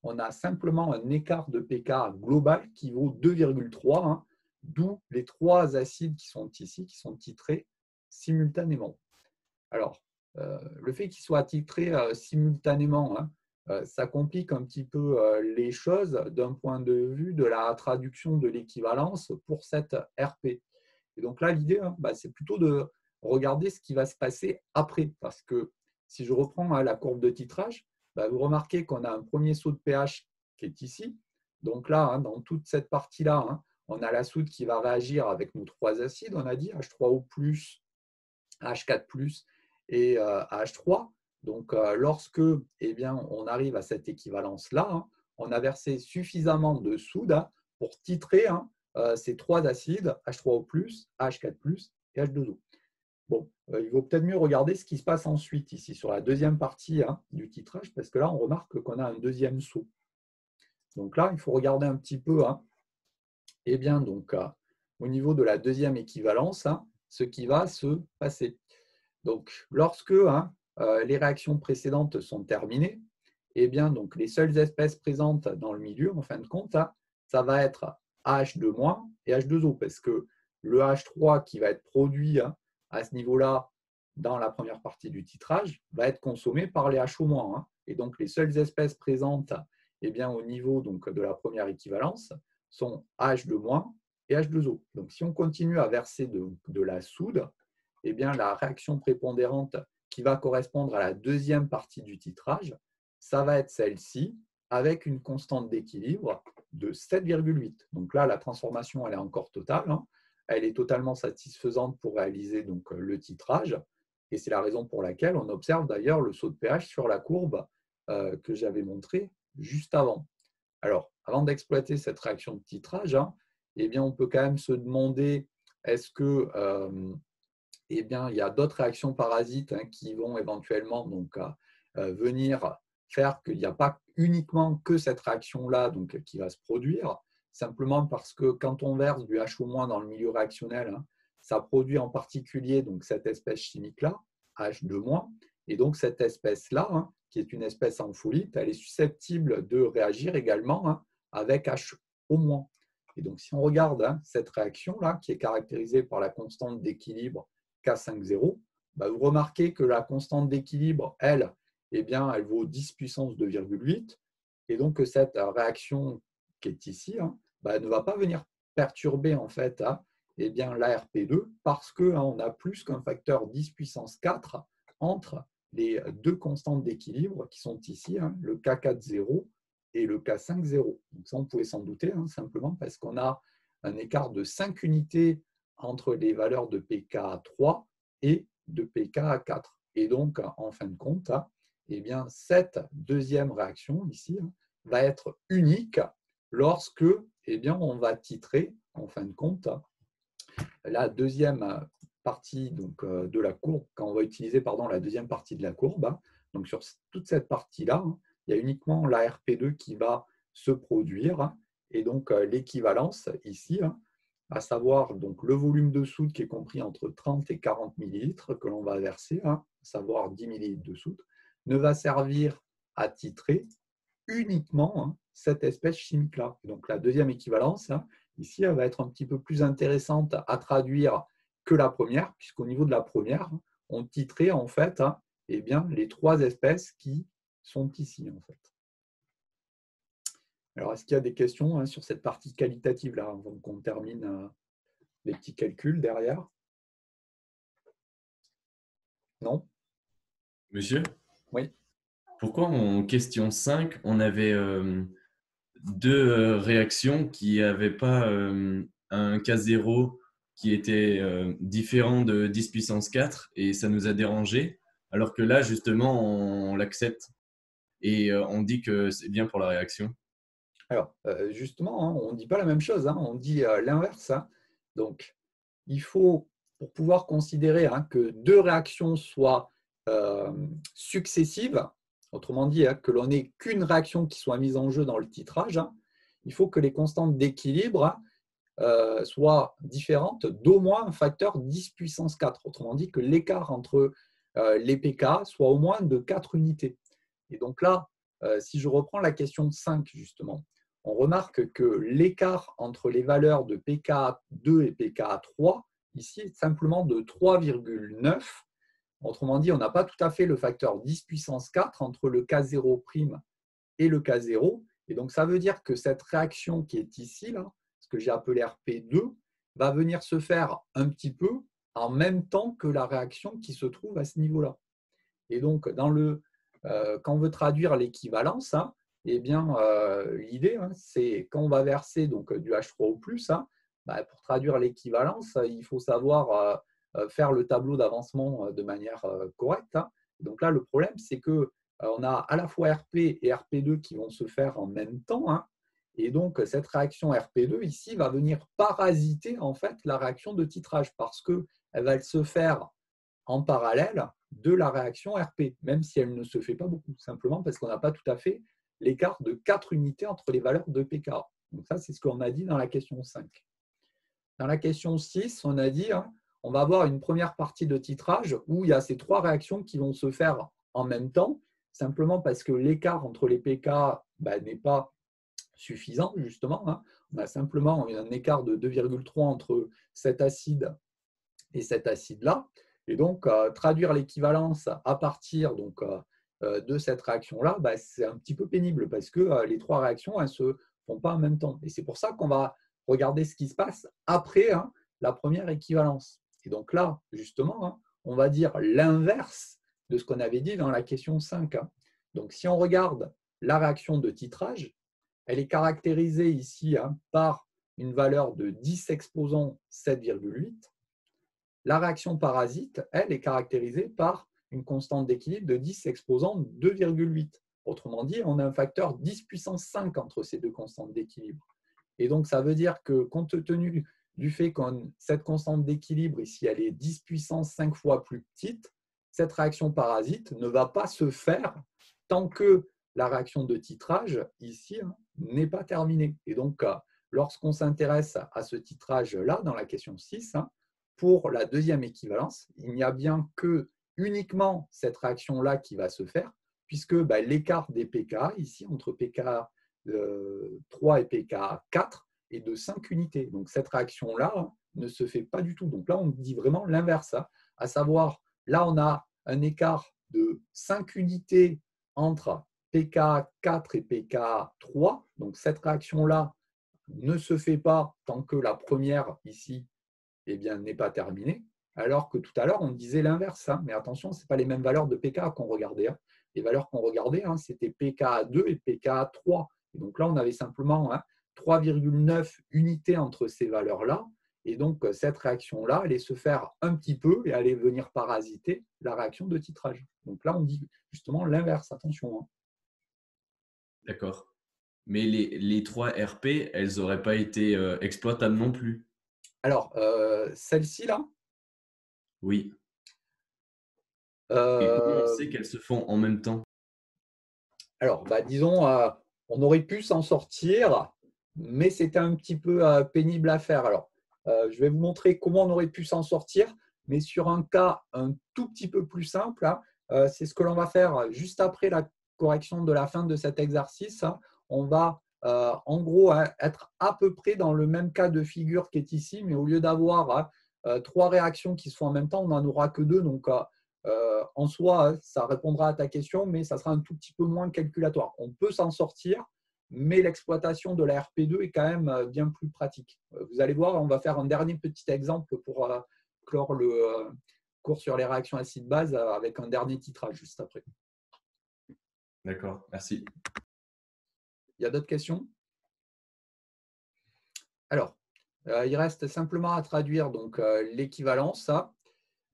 on a simplement un écart de pK global qui vaut 2,3, hein, d'où les 3 acides qui sont ici, qui sont titrés simultanément. Alors, le fait qu'ils soient titrés simultanément, hein, ça complique un petit peu les choses d'un point de vue de la traduction de l'équivalence pour cette RP. Et donc là, l'idée, hein, c'est plutôt de regarder ce qui va se passer après. Parce que si je reprends la courbe de titrage, vous remarquez qu'on a un premier saut de pH qui est ici. Donc là, hein, dans toute cette partie-là, hein, on a la soude qui va réagir avec nos 3 acides. On a dit H3O+, H4+, et H3. Donc, lorsque on arrive à cette équivalence-là, hein, on a versé suffisamment de soude, hein, pour titrer, hein, ces 3 acides, H3O+, H4+, et H2O. Bon, il vaut peut-être mieux regarder ce qui se passe ensuite, ici, sur la deuxième partie, hein, du titrage, parce que là, on remarque qu'on a un deuxième saut. Donc là, il faut regarder un petit peu, hein, au niveau de la deuxième équivalence, hein, ce qui va se passer. Donc, lorsque, hein, les réactions précédentes sont terminées, donc, les seules espèces présentes dans le milieu, en fin de compte, hein, ça va être H2- et H2O, parce que le H3 qui va être produit, hein, à ce niveau-là, dans la première partie du titrage, va être consommé par les HO-, hein. Et donc, les seules espèces présentes, au niveau donc, de la première équivalence sont H2- et H2O. Donc, si on continue à verser de la soude, la réaction prépondérante qui va correspondre à la deuxième partie du titrage, ça va être celle-ci, avec une constante d'équilibre de 7,8. Donc là, la transformation, elle est encore totale, hein. Elle est totalement satisfaisante pour réaliser donc, le titrage. Et c'est la raison pour laquelle on observe d'ailleurs le saut de pH sur la courbe que j'avais montrée juste avant. Alors, avant d'exploiter cette réaction de titrage, hein, on peut quand même se demander, est-ce que il y a d'autres réactions parasites, hein, qui vont éventuellement donc, venir faire qu'il n'y a pas uniquement que cette réaction-là qui va se produire, simplement parce que quand on verse du HO- dans le milieu réactionnel, hein, ça produit en particulier donc, cette espèce chimique-là, H2-, et donc cette espèce-là, hein, qui est une espèce ampholyte, elle est susceptible de réagir également, hein, avec HO-. Et donc si on regarde, hein, cette réaction-là, qui est caractérisée par la constante d'équilibre K5,0, vous remarquez que la constante d'équilibre, elle, elle vaut 10 puissance 2,8, et donc que cette réaction qui est ici, hein, ne va pas venir perturber en fait, hein, l'ARP2, parce qu'on a plus qu'un facteur 10 puissance 4 entre les deux constantes d'équilibre qui sont ici, hein, le K4,0 et le K5,0. Donc ça, on pouvait s'en douter, hein, simplement parce qu'on a un écart de 5 unités entre les valeurs de pK3 et de pK4. Et donc, en fin de compte, hein, cette deuxième réaction ici, hein, va être unique lorsque on va titrer, en fin de compte, la deuxième partie donc, de la courbe, quand on va utiliser la deuxième partie de la courbe. Hein, donc sur toute cette partie-là, hein, il y a uniquement la RP2 qui va se produire, hein, et donc l'équivalence ici, hein, à savoir donc, le volume de soude qui est compris entre 30 et 40 millilitres que l'on va verser, hein, à savoir 10 millilitres de soude, ne va servir à titrer uniquement, hein, cette espèce chimique-là. Donc la deuxième équivalence, hein, ici, elle va être un petit peu plus intéressante à traduire que la première, puisqu'au niveau de la première, on titrait en fait, hein, les 3 espèces qui sont ici. En fait. Alors, est-ce qu'il y a des questions, hein, sur cette partie qualitative-là, avant qu'on termine les petits calculs derrière? Non? Monsieur? Oui. Pourquoi en question 5, on avait 2 réactions qui n'avaient pas un K0 qui était différent de 10 puissance 4 et ça nous a dérangé, alors que là, justement, on l'accepte et on dit que c'est bien pour la réaction? Alors, justement, hein, on ne dit pas la même chose, hein, on dit l'inverse. Hein. Donc, il faut, pour pouvoir considérer, hein, que 2 réactions soient successives, autrement dit, hein, que l'on n'ait qu'une réaction qui soit mise en jeu dans le titrage, hein, il faut que les constantes d'équilibre, hein, soient différentes d'au moins un facteur 10 puissance 4. Autrement dit, que l'écart entre les pK soit au moins de 4 unités. Et donc là, si je reprends la question 5, justement, on remarque que l'écart entre les valeurs de pKa2 et pKa3, ici, est simplement de 3,9. Autrement dit, on n'a pas tout à fait le facteur 10 puissance 4 entre le K0' et le K0. Et donc, ça veut dire que cette réaction qui est ici, là, ce que j'ai appelé RP2, va venir se faire un petit peu en même temps que la réaction qui se trouve à ce niveau-là. Et donc, quand on veut traduire l'équivalence, hein, eh bien, l'idée, hein, c'est quand on va verser donc, du H3O+, hein, pour traduire l'équivalence, il faut savoir faire le tableau d'avancement de manière correcte. Hein. Donc là, le problème, c'est qu'on a à la fois RP et RP2 qui vont se faire en même temps. Hein, et donc, cette réaction RP2 ici va venir parasiter en fait la réaction de titrage parce qu'elle va se faire en parallèle de la réaction RP, même si elle ne se fait pas beaucoup, simplement parce qu'on n'a pas tout à fait l'écart de 4 unités entre les valeurs de pKa. Donc ça, c'est ce qu'on a dit dans la question 5. Dans la question 6, on a dit, hein, on va avoir une première partie de titrage où il y a ces 3 réactions qui vont se faire en même temps, simplement parce que l'écart entre les pKa n'est pas suffisant, justement. Hein. On a simplement un écart de 2,3 entre cet acide et cet acide-là. Et donc, traduire l'équivalence à partir donc, de cette réaction-là, c'est un petit peu pénible parce que les 3 réactions, elles ne se font pas en même temps. Et c'est pour ça qu'on va regarder ce qui se passe après hein, la première équivalence. Et donc là, justement, hein, on va dire l'inverse de ce qu'on avait dit dans la question 5. Hein. Donc, si on regarde la réaction de titrage, elle est caractérisée ici hein, par une valeur de 10 exposant 7,8. La réaction parasite, elle, est caractérisée par une constante d'équilibre de 10 exposant 2,8. Autrement dit, on a un facteur 10 puissance 5 entre ces deux constantes d'équilibre. Et donc, ça veut dire que compte tenu du fait que cette constante d'équilibre, ici, elle est 10 puissance 5 fois plus petite, cette réaction parasite ne va pas se faire tant que la réaction de titrage, ici, hein, n'est pas terminée. Et donc, lorsqu'on s'intéresse à ce titrage-là, dans la question 6, hein, pour la deuxième équivalence, il n'y a bien que uniquement cette réaction-là qui va se faire, puisque l'écart des pKa, ici, entre pKa 3 et pKa 4, est de 5 unités. Donc, cette réaction-là hein, ne se fait pas du tout. Donc là, on dit vraiment l'inverse, hein, à savoir, là, on a un écart de 5 unités entre pKa 4 et pKa 3. Donc, cette réaction-là ne se fait pas tant que la première, ici, eh bien, n'est pas terminée, alors que tout à l'heure, on disait l'inverse. Hein. Mais attention, ce n'est pas les mêmes valeurs de pKa qu'on regardait. Hein. Les valeurs qu'on regardait, hein, c'était pKa2 et pKa3. Et donc là, on avait simplement hein, 3,9 unités entre ces valeurs-là. Et donc, cette réaction-là, allait se faire un petit peu et allait venir parasiter la réaction de titrage. Donc là, on dit justement l'inverse. Attention. Hein. D'accord. Mais les 3 RP, elles n'auraient pas été exploitables non plus. Alors, celle-ci, là Oui. Et comment on sait qu'elles se font en même temps? Alors, disons, on aurait pu s'en sortir, mais c'était un petit peu pénible à faire. Alors, je vais vous montrer comment on aurait pu s'en sortir, mais sur un cas un tout petit peu plus simple. Hein, c'est ce que l'on va faire juste après la correction de la fin de cet exercice. Hein. On va en gros être à peu près dans le même cas de figure qui est ici, mais au lieu d'avoir 3 réactions qui se font en même temps, on n'en aura que 2. Donc, en soi, ça répondra à ta question, mais ça sera un tout petit peu moins calculatoire. On peut s'en sortir, mais l'exploitation de la RP2 est quand même bien plus pratique. Vous allez voir, on va faire un dernier petit exemple pour clore le cours sur les réactions acide-base avec un dernier titrage juste après. D'accord, merci. Il y a d'autres questions? Alors, il reste simplement à traduire donc l'équivalence.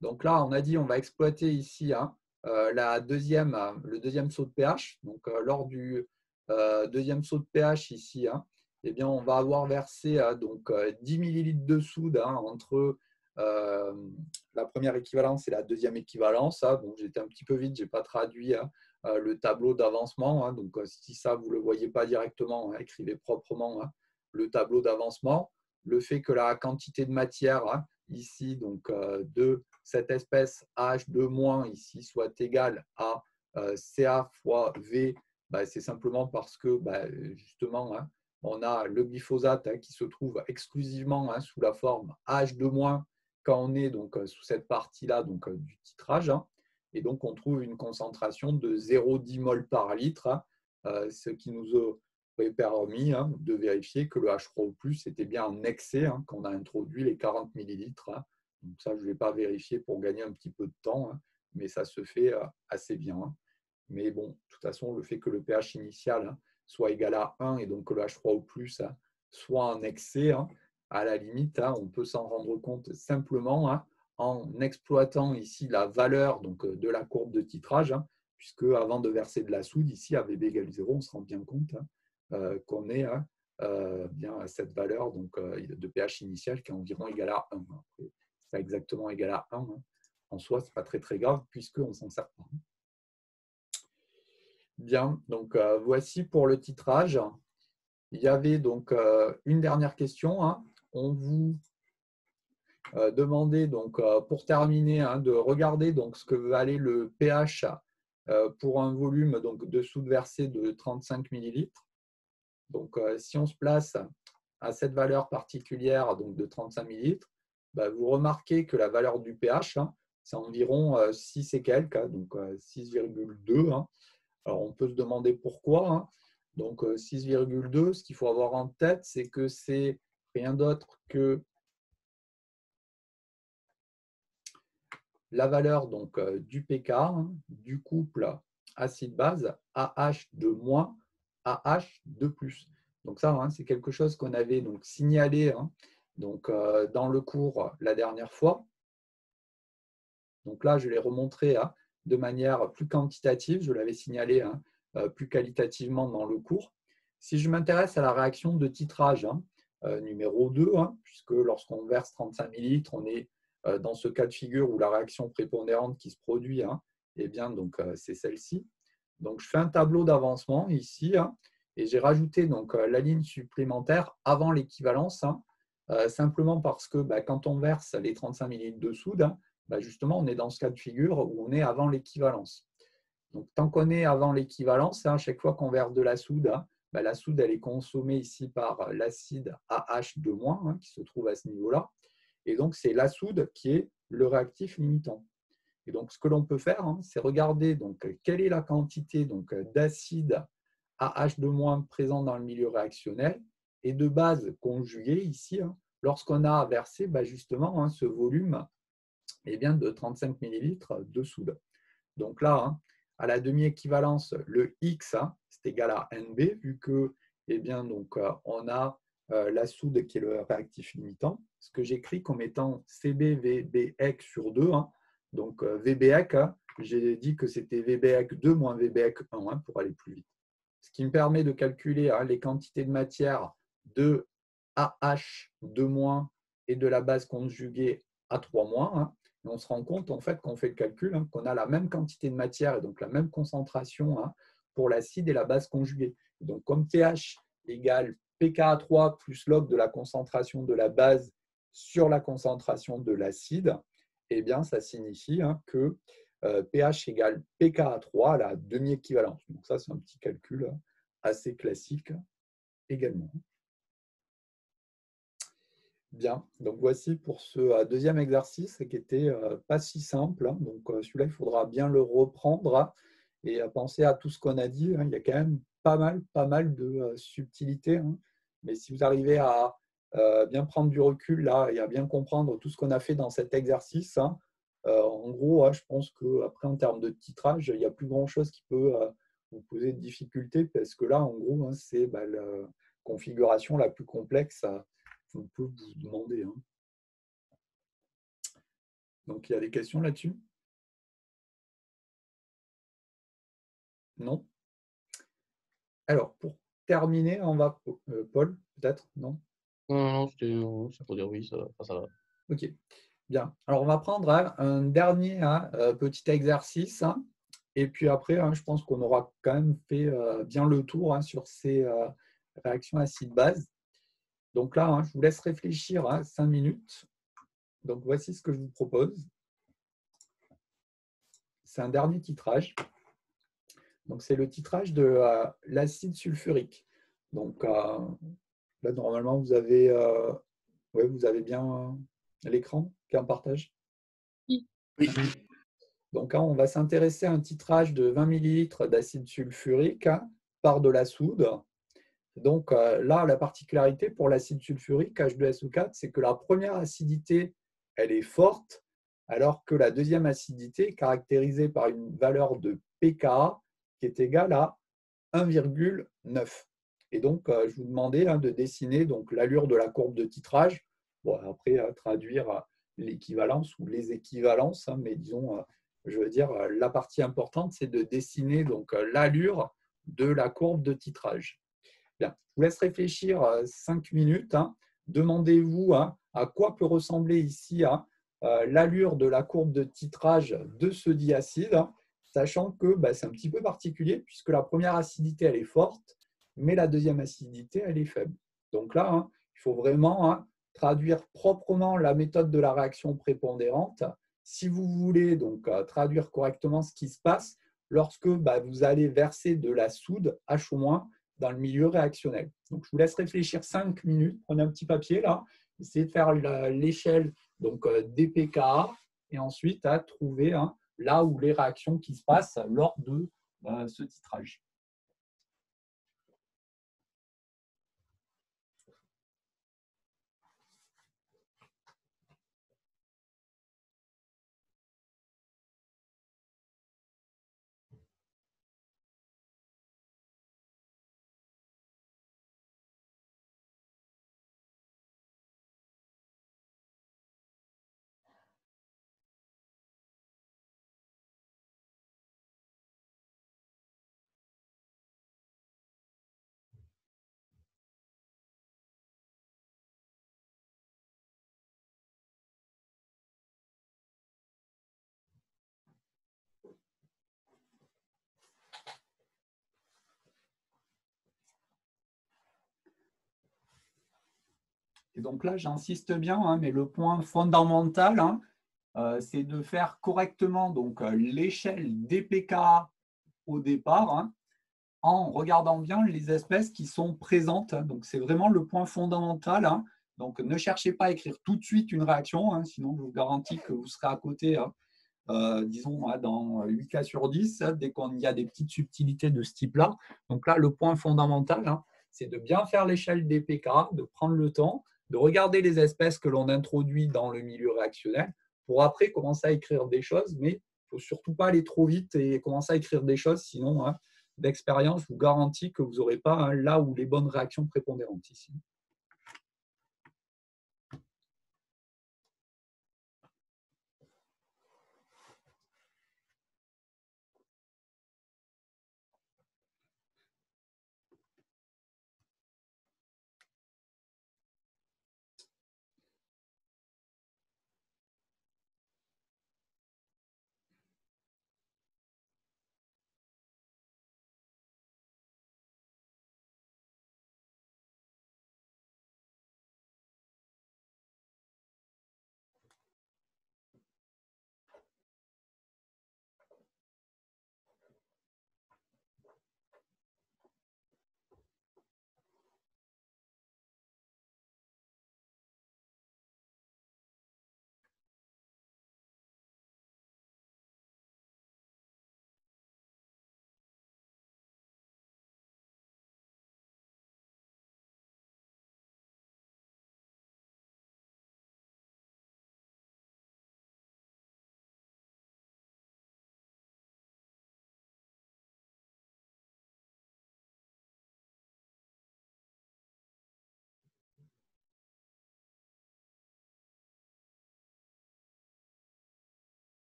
Donc là, on a dit on va exploiter ici hein, le deuxième saut de pH. Donc lors du deuxième saut de pH ici, hein, eh bien, on va avoir versé donc 10 ml de soude hein, entre la première équivalence et la deuxième équivalence. Hein. Bon, j'étais un petit peu vite, je n'ai pas traduit hein, le tableau d'avancement. Hein. Donc si ça, vous ne le voyez pas directement, hein, écrivez proprement hein, le tableau d'avancement. Le fait que la quantité de matière hein, ici, donc de cette espèce H2- ici soit égale à Ca fois V c'est simplement parce que justement, on a le glyphosate qui se trouve exclusivement sous la forme H2- quand on est donc sous cette partie-là du titrage. Et donc, on trouve une concentration de 0,10 mol par litre, ce qui nous aurait permis de vérifier que le H3O+ était bien en excès quand on a introduit les 40 millilitres. Donc ça, je ne vais pas vérifier pour gagner un petit peu de temps, mais ça se fait assez bien. Mais bon, de toute façon, le fait que le pH initial soit égal à 1 et donc que le H3O+ soit en excès, à la limite, on peut s'en rendre compte simplement en exploitant ici la valeur de la courbe de titrage, puisque avant de verser de la soude, ici à VB égale 0, on se rend bien compte qu'on est bien à cette valeur de pH initial qui est environ égal à 1. C'est pas exactement égal à 1. En soi, ce n'est pas très, très grave puisqu'on ne s'en sert pas. Bien, donc voici pour le titrage. Il y avait donc une dernière question. On vous demandait donc pour terminer de regarder donc ce que valait le pH pour un volume de soude versée de 35 millilitres. Donc si on se place à cette valeur particulière de 35 millilitres, vous remarquez que la valeur du pH, c'est environ 6 et quelques, donc 6,2. Alors, on peut se demander pourquoi. Donc, 6,2, ce qu'il faut avoir en tête, c'est que c'est rien d'autre que la valeur du pK, du couple acide-base AH2- AH2+. Donc, ça, c'est quelque chose qu'on avait signalé dans le cours la dernière fois. Donc là, je l'ai remontré de manière plus quantitative, je l'avais signalé plus qualitativement dans le cours. Si je m'intéresse à la réaction de titrage numéro 2, puisque lorsqu'on verse 35 millilitres, on est dans ce cas de figure où la réaction prépondérante qui se produit, c'est celle-ci. Donc je fais un tableau d'avancement ici et j'ai rajouté la ligne supplémentaire avant l'équivalence, simplement parce que quand on verse les 35 millilitres de soude, justement, on est dans ce cas de figure où on est avant l'équivalence. Donc, tant qu'on est avant l'équivalence, à chaque fois qu'on verse de la soude, la soude elle est consommée ici par l'acide AH2- qui se trouve à ce niveau-là. Et donc, c'est la soude qui est le réactif limitant. Et donc, ce que l'on peut faire, c'est regarder quelle est la quantité d'acide AH2- présent dans le milieu réactionnel et de base conjuguée ici, lorsqu'on a versé justement ce volume de 35 millilitres de soude. Donc là, à la demi-équivalence, le X, c'est égal à NB, vu que on a la soude qui est le réactif limitant, ce que j'écris comme étant CB VBEC sur 2. Donc VBEC, j'ai dit que c'était VBEC 2 moins VBEC 1 pour aller plus vite. Ce qui me permet de calculer les quantités de matière de AH2- et de la base conjuguée A3-. Et on se rend compte en fait, quand on fait le calcul, qu'on a la même quantité de matière et donc la même concentration pour l'acide et la base conjuguée. Donc, comme pH égale pKa3 plus log de la concentration de la base sur la concentration de l'acide, eh bien, ça signifie que pH égale pKa3 à la demi-équivalence. Donc, ça, c'est un petit calcul assez classique également. Bien, donc voici pour ce deuxième exercice qui n'était pas si simple. Donc celui-là, il faudra bien le reprendre et penser à tout ce qu'on a dit. Il y a quand même pas mal de subtilités. Mais si vous arrivez à bien prendre du recul là et à bien comprendre tout ce qu'on a fait dans cet exercice, en gros, je pense qu'après, en termes de titrage, il n'y a plus grand-chose qui peut vous poser de difficultés parce que là, en gros, c'est la configuration la plus complexe on peut vous demander. Donc, il y a des questions là-dessus? Non? Alors, pour terminer, on va… Paul, peut-être? Non? Non, c'est pour dire oui, ça va. Ok, bien. Alors, on va prendre un dernier petit exercice. Et puis après, je pense qu'on aura quand même fait bien le tour sur ces réactions acide-base. Donc là, je vous laisse réfléchir 5 minutes. Donc, voici ce que je vous propose. C'est un dernier titrage. Donc, c'est le titrage de l'acide sulfurique. Donc, là, normalement, ouais, vous avez bien l'écran qui est en partage. Oui. Donc, on va s'intéresser à un titrage de 20 millilitres d'acide sulfurique par de la soude. Donc, là, la particularité pour l'acide sulfurique H2SO4, c'est que la première acidité, elle est forte, alors que la deuxième acidité est caractérisée par une valeur de pKa qui est égale à 1,9. Et donc, je vous demandais de dessiner l'allure de la courbe de titrage. Bon, après, traduire l'équivalence ou les équivalences, mais disons, je veux dire, la partie importante, c'est de dessiner l'allure de la courbe de titrage. Bien, je vous laisse réfléchir 5 minutes. Demandez-vous à quoi peut ressembler ici l'allure de la courbe de titrage de ce diacide, sachant que c'est un petit peu particulier puisque la première acidité, elle est forte, mais la deuxième acidité, elle est faible. Donc là, il faut vraiment traduire proprement la méthode de la réaction prépondérante si vous voulez traduire correctement ce qui se passe lorsque vous allez verser de la soude H- dans le milieu réactionnel. Donc, je vous laisse réfléchir 5 minutes. Prenez un petit papier là, essayez de faire l'échelle des pKa et ensuite à trouver là où les réactions qui se passent lors de ce titrage. Et donc là, j'insiste bien, mais le point fondamental, c'est de faire correctement l'échelle des pKa au départ, en regardant bien les espèces qui sont présentes. Donc, c'est vraiment le point fondamental. Donc, ne cherchez pas à écrire tout de suite une réaction, sinon je vous garantis que vous serez à côté, disons, dans 8 cas sur 10, dès qu'il y a des petites subtilités de ce type-là. Donc là, le point fondamental, c'est de bien faire l'échelle des pKa, de prendre le temps, de regarder les espèces que l'on introduit dans le milieu réactionnel pour après commencer à écrire des choses, mais il ne faut surtout pas aller trop vite et commencer à écrire des choses, sinon, d'expérience, je vous garantis que vous n'aurez pas là où les bonnes réactions prépondérantes ici.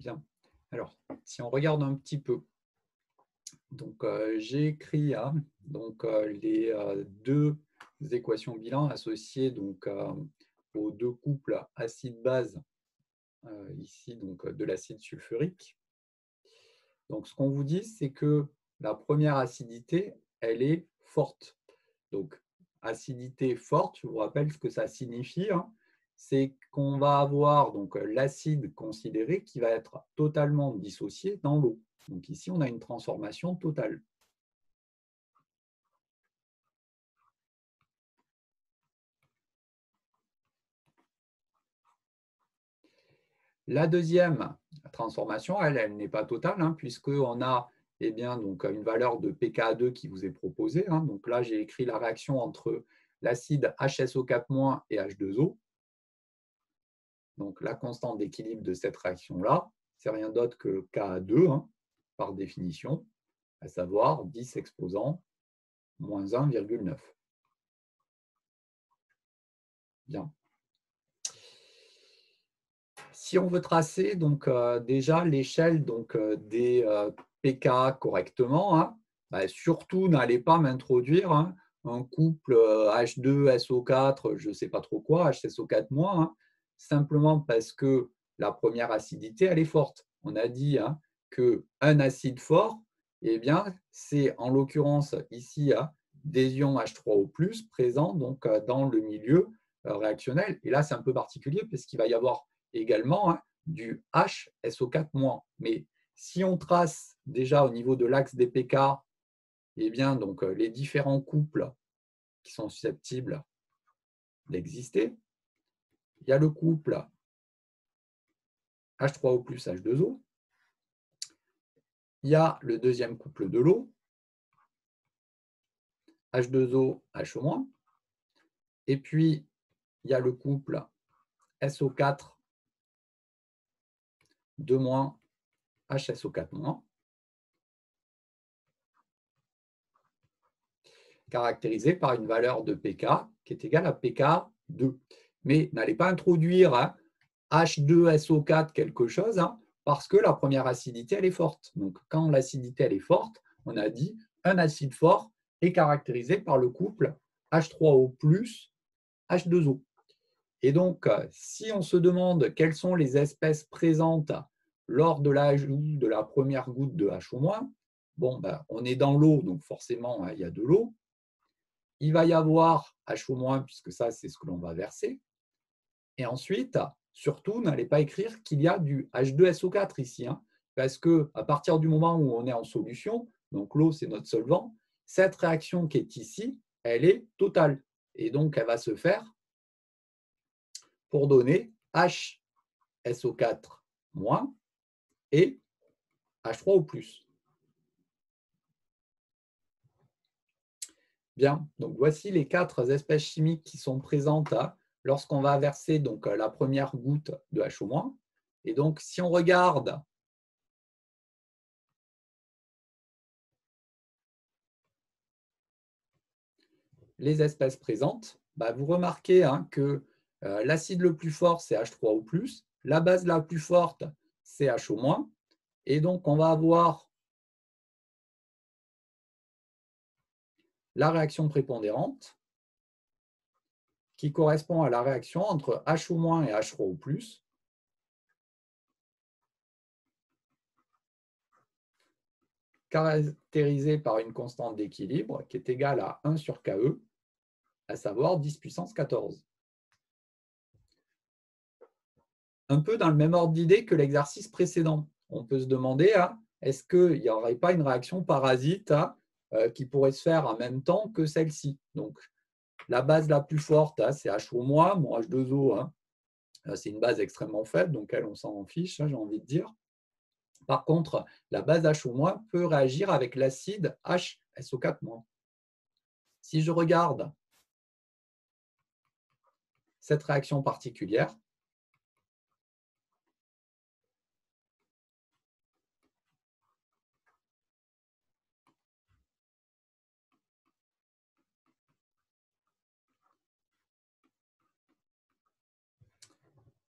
Bien. Alors, si on regarde un petit peu, donc j'ai écrit donc, les deux équations bilan associées donc, aux deux couples acide-base ici donc, de l'acide sulfurique. Donc, ce qu'on vous dit, c'est que la première acidité, elle est forte. Donc, acidité forte, je vous rappelle ce que ça signifie, hein, c'est qu'on va avoir donc l'acide considéré qui va être totalement dissocié dans l'eau. Donc ici, on a une transformation totale. La deuxième transformation, elle n'est pas totale, hein, puisqu'on a bien, donc, une valeur de pKa2 qui vous est proposée. Hein. Donc là, j'ai écrit la réaction entre l'acide HSO4- et H2O. Donc la constante d'équilibre de cette réaction-là, c'est rien d'autre que Ka2, hein, par définition, à savoir 10 exposant moins 1,9. Bien. Si on veut tracer donc, déjà l'échelle des pK correctement, hein, bah, surtout n'allez pas m'introduire un couple H2SO4, je ne sais pas trop quoi, HSO4-, hein, simplement parce que la première acidité, elle est forte. On a dit qu'un acide fort, eh bien, c'est en l'occurrence ici des ions H3O+, présents donc, dans le milieu réactionnel. Et là, c'est un peu particulier parce qu'il va y avoir également du HSO4-. Mais si on trace déjà au niveau de l'axe des pK, eh bien, donc, les différents couples qui sont susceptibles d'exister, il y a le couple H3O+, H2O, il y a le deuxième couple de l'eau, H2O, HO-, et puis il y a le couple SO4, 2-, HSO4-, caractérisé par une valeur de pK qui est égale à pK2. Mais n'allez pas introduire H2SO4 quelque chose, parce que la première acidité, elle est forte. Donc, quand l'acidité, elle est forte, on a dit un acide fort est caractérisé par le couple H3O+, H2O. Et donc, si on se demande quelles sont les espèces présentes lors de l'ajout de la première goutte de HO-, bon, ben, on est dans l'eau, donc forcément, il y a de l'eau. Il va y avoir HO-, puisque ça, c'est ce que l'on va verser. Et ensuite, surtout, n'allez pas écrire qu'il y a du H2SO4 ici, parce qu'à partir du moment où on est en solution, donc l'eau, c'est notre solvant, cette réaction qui est ici, elle est totale. Et donc, elle va se faire pour donner HSO4- et H3O+. Bien, donc voici les 4 espèces chimiques qui sont présentes lorsqu'on va verser donc, la première goutte de HO-. Et donc, si on regarde les espèces présentes, bah, vous remarquez que l'acide le plus fort, c'est H3O+, la base la plus forte, c'est HO-. Et donc, on va avoir la réaction prépondérante qui correspond à la réaction entre HO- et H3O+, caractérisée par une constante d'équilibre qui est égale à 1 sur Ke, à savoir 10 puissance 14. Un peu dans le même ordre d'idée que l'exercice précédent. On peut se demander, est-ce qu'il n'y aurait pas une réaction parasite qui pourrait se faire en même temps que celle-ci? Donc, la base la plus forte, c'est HO-, mon H2O, c'est une base extrêmement faible, donc elle, on s'en fiche, j'ai envie de dire. Par contre, la base HO- peut réagir avec l'acide HSO4-. Si je regarde cette réaction particulière,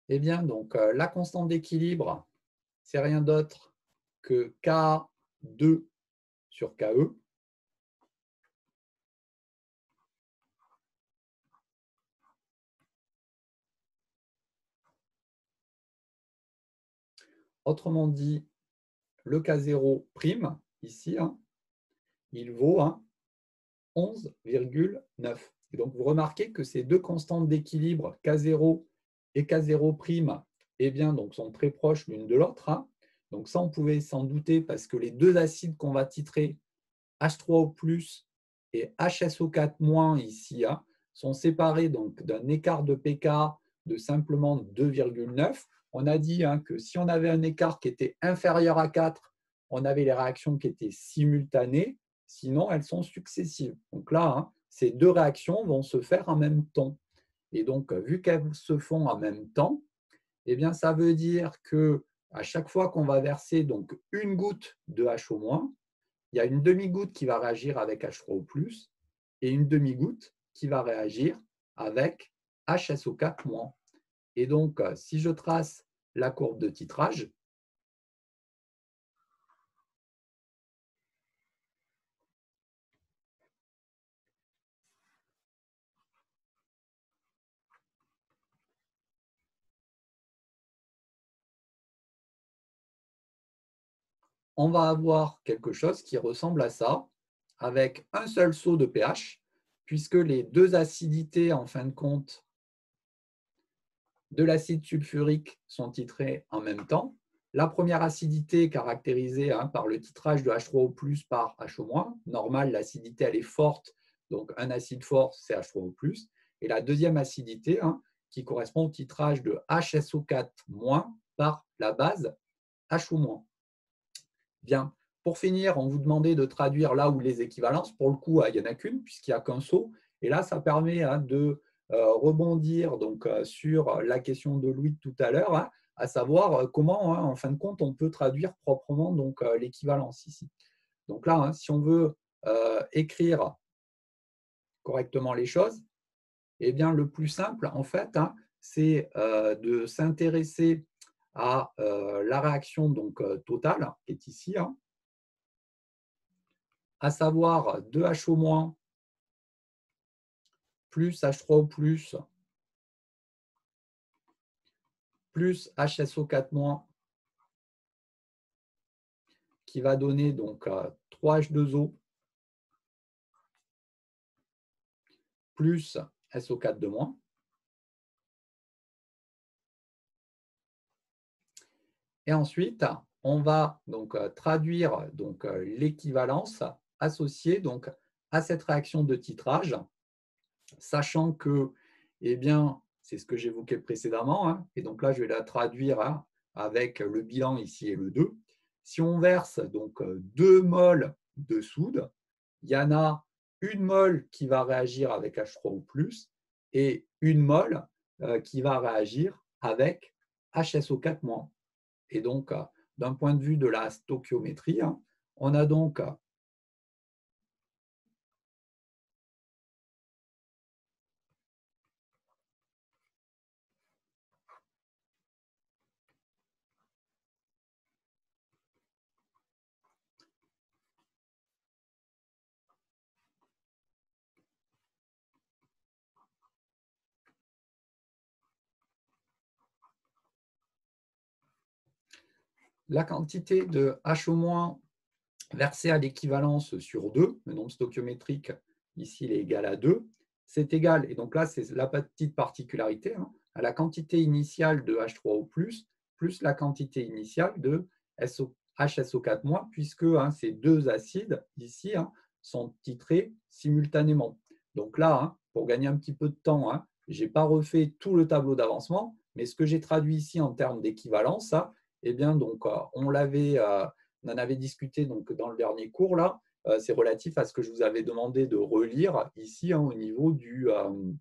eh bien, donc, la constante d'équilibre, c'est rien d'autre que K2 sur KE. Autrement dit, le K0 prime, ici, hein, il vaut 11,9. Et donc, vous remarquez que ces deux constantes d'équilibre, K0 et K0 prime, eh bien, donc, sont très proches l'une de l'autre. Hein. Donc, ça, on pouvait s'en douter parce que les deux acides qu'on va titrer, H3O+, et HSO4- ici, hein, sont séparés d'un écart de pK de simplement 2,9. On a dit que si on avait un écart qui était inférieur à 4, on avait les réactions qui étaient simultanées, sinon elles sont successives. Donc là, ces deux réactions vont se faire en même temps. Et donc, vu qu'elles se font en même temps, eh bien, ça veut dire qu'à chaque fois qu'on va verser donc, une goutte de HO-, il y a une demi-goutte qui va réagir avec H3O+, et une demi-goutte qui va réagir avec HSO4-. Et donc, si je trace la courbe de titrage, on va avoir quelque chose qui ressemble à ça, avec un seul saut de pH, puisque les deux acidités, en fin de compte, de l'acide sulfurique sont titrées en même temps. La première acidité caractérisée par le titrage de H3O+, par HO-. Normal, l'acidité elle est forte, donc un acide fort, c'est H3O+. Et la deuxième acidité qui correspond au titrage de HSO4- par la base HO-. Bien, pour finir, on vous demandait de traduire là où les équivalences. Pour le coup, il n'y en a qu'une, puisqu'il n'y a qu'un saut. Et là, ça permet de rebondir donc, sur la question de Louis de tout à l'heure, à savoir comment, en fin de compte, on peut traduire proprement l'équivalence ici. Donc là, si on veut écrire correctement les choses, eh bien, le plus simple, en fait, c'est de s'intéresser à la réaction donc, totale, qui est ici, à savoir 2HO- plus H3O+, plus HSO4- qui va donner donc 3H2O plus SO4- Et ensuite, on va donc traduire donc, l'équivalence associée donc, à cette réaction de titrage, sachant que, eh bien, c'est ce que j'évoquais précédemment, et donc là, je vais la traduire avec le bilan ici et le 2. Si on verse donc 2 moles de soude, il y en a une mole qui va réagir avec H3O+, et une mole qui va réagir avec HSO4-. Et donc, d'un point de vue de la stoichiométrie, on a donc la quantité de HO- versée à l'équivalence sur 2, le nombre stoichiométrique, ici, il est égal à 2, c'est égal, et donc là, c'est la petite particularité, à la quantité initiale de H3O+, plus la quantité initiale de HSO4-, puisque ces deux acides, ici, sont titrés simultanément. Donc là, pour gagner un petit peu de temps, je n'ai pas refait tout le tableau d'avancement, mais ce que j'ai traduit ici en termes d'équivalence, eh bien, donc, on en avait discuté donc, dans le dernier cours, là, c'est relatif à ce que je vous avais demandé de relire ici au niveau de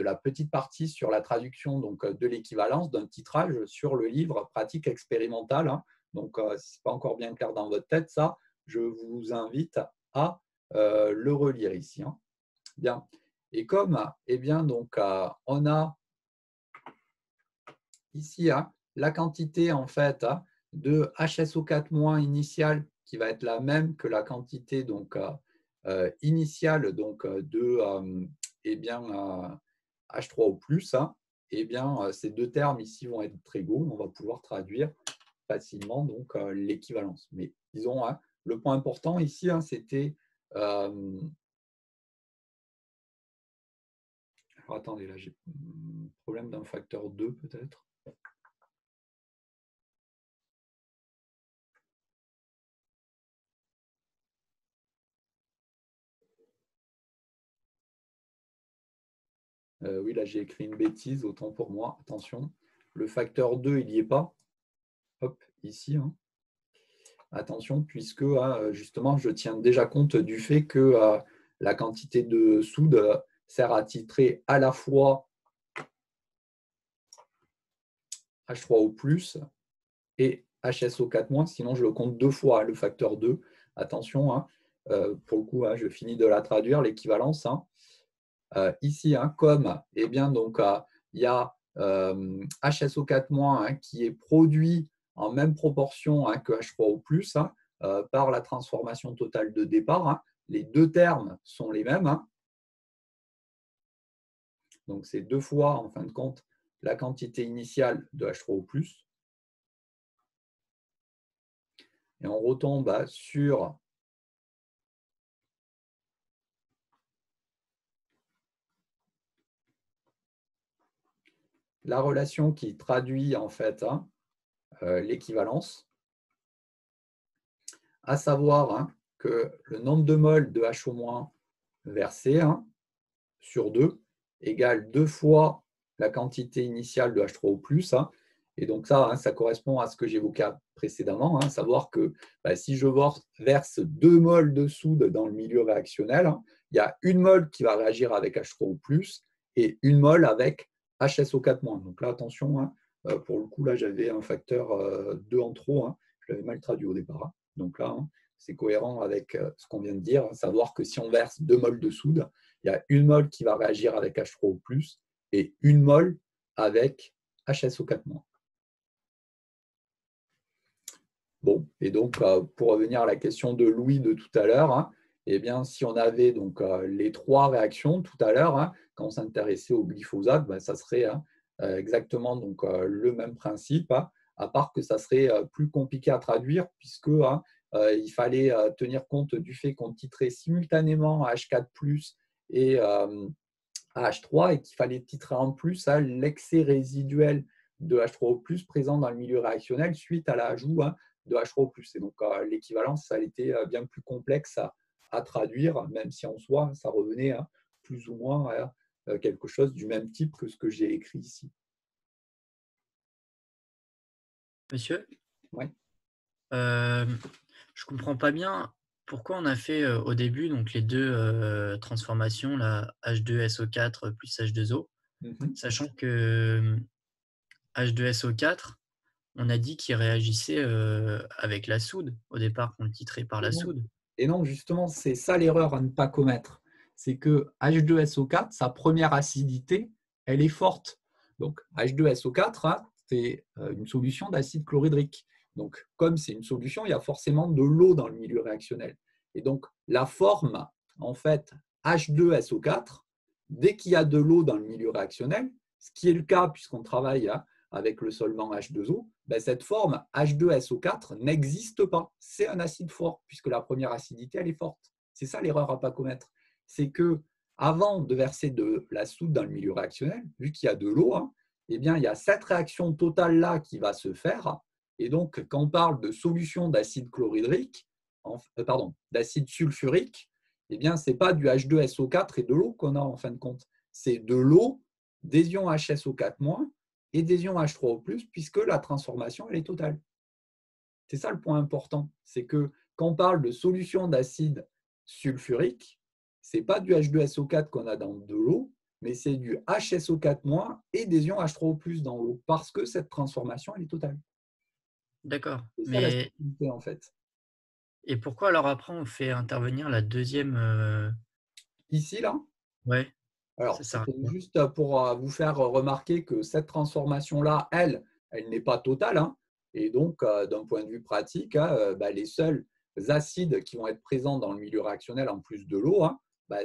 la petite partie sur la traduction donc, de l'équivalence d'un titrage sur le livre pratique expérimentale. Donc, si ce n'est pas encore bien clair dans votre tête, ça, je vous invite à le relire ici. Bien. Et comme, eh bien, donc, on a ici la quantité en fait de HSO4- initiale qui va être la même que la quantité donc, initiale donc, de eh bien, H3O+, eh bien, ces deux termes ici vont être égaux. On va pouvoir traduire facilement donc, l'équivalence. Mais disons, le point important ici, c'était… alors, attendez, là, j'ai un problème d'un facteur 2 peut-être. Oui, là, j'ai écrit une bêtise, autant pour moi. Attention, le facteur 2, il n'y est pas. Hop, ici. Attention, puisque justement, je tiens déjà compte du fait que la quantité de soude sert à titrer à la fois H3O+, et HSO4-, sinon je le compte deux fois, le facteur 2. Attention, pour le coup, je finis de la traduire, l'équivalence. Ici, comme eh bien, donc, il y a HSO4- qui est produit en même proportion que H3O+, par la transformation totale de départ. Les deux termes sont les mêmes. Donc, c'est deux fois, en fin de compte, la quantité initiale de H3O+. Et on retombe sur la relation qui traduit en fait l'équivalence, à savoir que le nombre de moles de HO- versé sur 2 égale 2 fois la quantité initiale de H3O+. Et donc ça, ça correspond à ce que j'évoquais précédemment, savoir que si je verse 2 moles de soude dans le milieu réactionnel, il y a une mole qui va réagir avec H3O+, et une mole avec HSO4-. Donc là, attention, pour le coup, là, j'avais un facteur 2 en trop, je l'avais mal traduit au départ. Donc là, c'est cohérent avec ce qu'on vient de dire, savoir que si on verse 2 moles de soude, il y a une mole qui va réagir avec H3O+, et une mole avec HSO4-. Bon, et donc, pour revenir à la question de Louis de tout à l'heure, eh bien, si on avait donc les trois réactions tout à l'heure, quand on s'intéressait au glyphosate, ça serait exactement donc, le même principe, à part que ça serait plus compliqué à traduire, puisque il fallait tenir compte du fait qu'on titrait simultanément à H4+ et à H3, et qu'il fallait titrer en plus à l'excès résiduel de H3O+ présent dans le milieu réactionnel suite à l'ajout de H3O+. Et donc, l'équivalence, ça a été bien plus complexe à traduire, même si en soi, ça revenait plus ou moins à quelque chose du même type que ce que j'ai écrit ici. Monsieur, Oui. je ne comprends pas bien pourquoi on a fait au début donc, les deux transformations, là, H2SO4 plus H2O, sachant que H2SO4, on a dit qu'il réagissait avec la soude au départ, qu'on le titrait par la soude. Et non, justement, c'est ça l'erreur à ne pas commettre. C'est que H2SO4, sa première acidité, elle est forte. Donc, H2SO4, c'est une solution d'acide chlorhydrique. Donc, comme c'est une solution, il y a forcément de l'eau dans le milieu réactionnel. Et donc, la forme, en fait, H2SO4, dès qu'il y a de l'eau dans le milieu réactionnel, ce qui est le cas puisqu'on travaille avec le solvant H2O, cette forme H2SO4 n'existe pas. C'est un acide fort, puisque la première acidité, elle est forte. C'est ça l'erreur à ne pas commettre. C'est que avant de verser de la soude dans le milieu réactionnel, vu qu'il y a de l'eau, eh bien, il y a cette réaction totale-là qui va se faire. Et donc, quand on parle de solution d'acide chlorhydrique, d'acide sulfurique, eh bien, ce n'est pas du H2SO4 et de l'eau qu'on a en fin de compte. C'est de l'eau, des ions HSO4- et des ions H3O+, puisque la transformation, elle est totale. C'est ça le point important. C'est que quand on parle de solution d'acide sulfurique, ce n'est pas du H2SO4 qu'on a dans de l'eau, mais c'est du HSO4- et des ions H3O+ dans l'eau, parce que cette transformation, elle est totale. D'accord. C'est ça la stabilité, en fait. Et pourquoi alors après, on fait intervenir la deuxième Ici, là. Ouais. Alors, c'était juste pour vous faire remarquer que cette transformation-là, elle elle n'est pas totale. Et donc, d'un point de vue pratique, les seuls acides qui vont être présents dans le milieu réactionnel en plus de l'eau,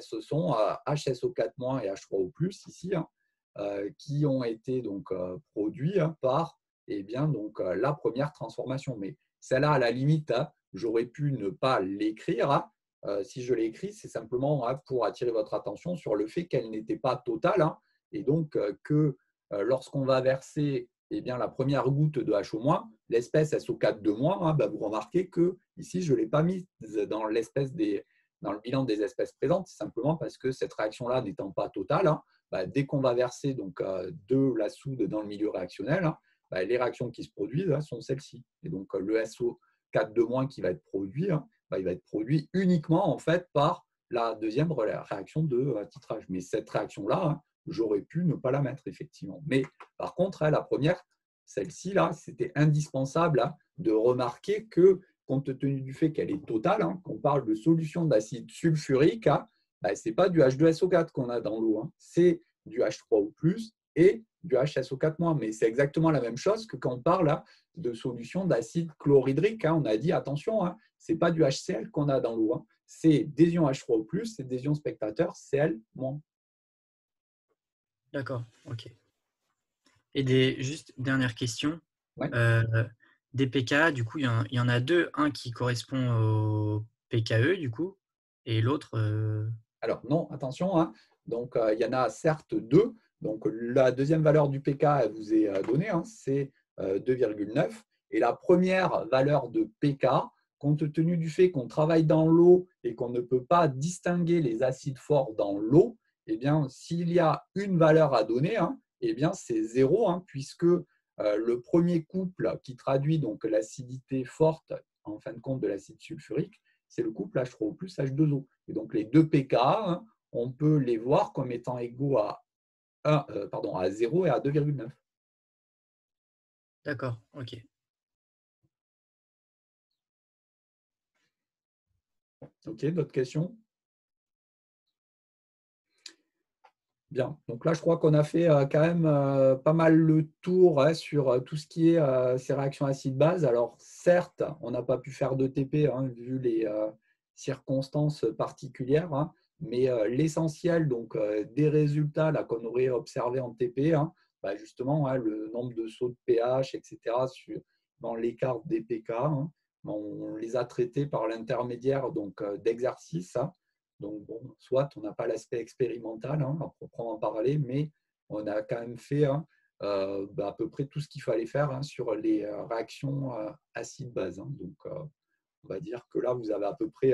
ce sont HSO4- et H3O+, ici, qui ont été donc, produits par la première transformation. Mais celle-là, à la limite, j'aurais pu ne pas l'écrire. Si je l'écris, c'est simplement pour attirer votre attention sur le fait qu'elle n'était pas totale, et donc que lorsqu'on va verser la première goutte de HO-, l'espèce SO4-, vous remarquez que ici, je ne l'ai pas mise dans le bilan des espèces présentes, simplement parce que cette réaction-là n'étant pas totale, dès qu'on va verser donc, de la soude dans le milieu réactionnel, les réactions qui se produisent sont celles-ci. Et donc, le SO4- qui va être produit, il va être produit uniquement en fait, par la deuxième réaction de titrage. Mais cette réaction-là, j'aurais pu ne pas la mettre, effectivement. Mais par contre, la première, celle-ci, c'était indispensable de remarquer que, compte tenu du fait qu'elle est totale, qu'on parle de solution d'acide sulfurique, ce n'est pas du H2SO4 qu'on a dans l'eau, c'est du H3O+, et du HSO4-. Mais c'est exactement la même chose que quand on parle de solution d'acide chlorhydrique. On a dit, attention, ce n'est pas du HCl qu'on a dans l'eau, c'est des ions H3O+, et des ions spectateurs Cl-. D'accord, ok. Et juste dernière question. Ouais. Des pKa, du coup, il y en a deux. Un qui correspond au pKe, du coup, et l'autre… Alors non, attention. Donc, il y en a certes deux. Donc, la deuxième valeur du pK, elle vous est donnée, c'est 2,9. Et la première valeur de pK, compte tenu du fait qu'on travaille dans l'eau et qu'on ne peut pas distinguer les acides forts dans l'eau, s'il y a une valeur à donner, c'est 0, puisque le premier couple qui traduit donc l'acidité forte en fin de compte de l'acide sulfurique, c'est le couple H3O plus H2O. Et donc les deux pKa, on peut les voir comme étant égaux à 0 et à 2,9. D'accord, ok. Ok, d'autres questions? Bien, donc là je crois qu'on a fait quand même pas mal le tour sur tout ce qui est ces réactions acide-base. Alors certes, on n'a pas pu faire de TP vu les circonstances particulières, mais l'essentiel donc des résultats qu'on aurait observés en TP, justement le nombre de sauts de pH, etc., dans l'écart des pK, on les a traités par l'intermédiaire d'exercices. Donc, bon, soit on n'a pas l'aspect expérimental à proprement parler, mais on a quand même fait à peu près tout ce qu'il fallait faire sur les réactions acide-base. Donc, on va dire que là, vous avez à peu près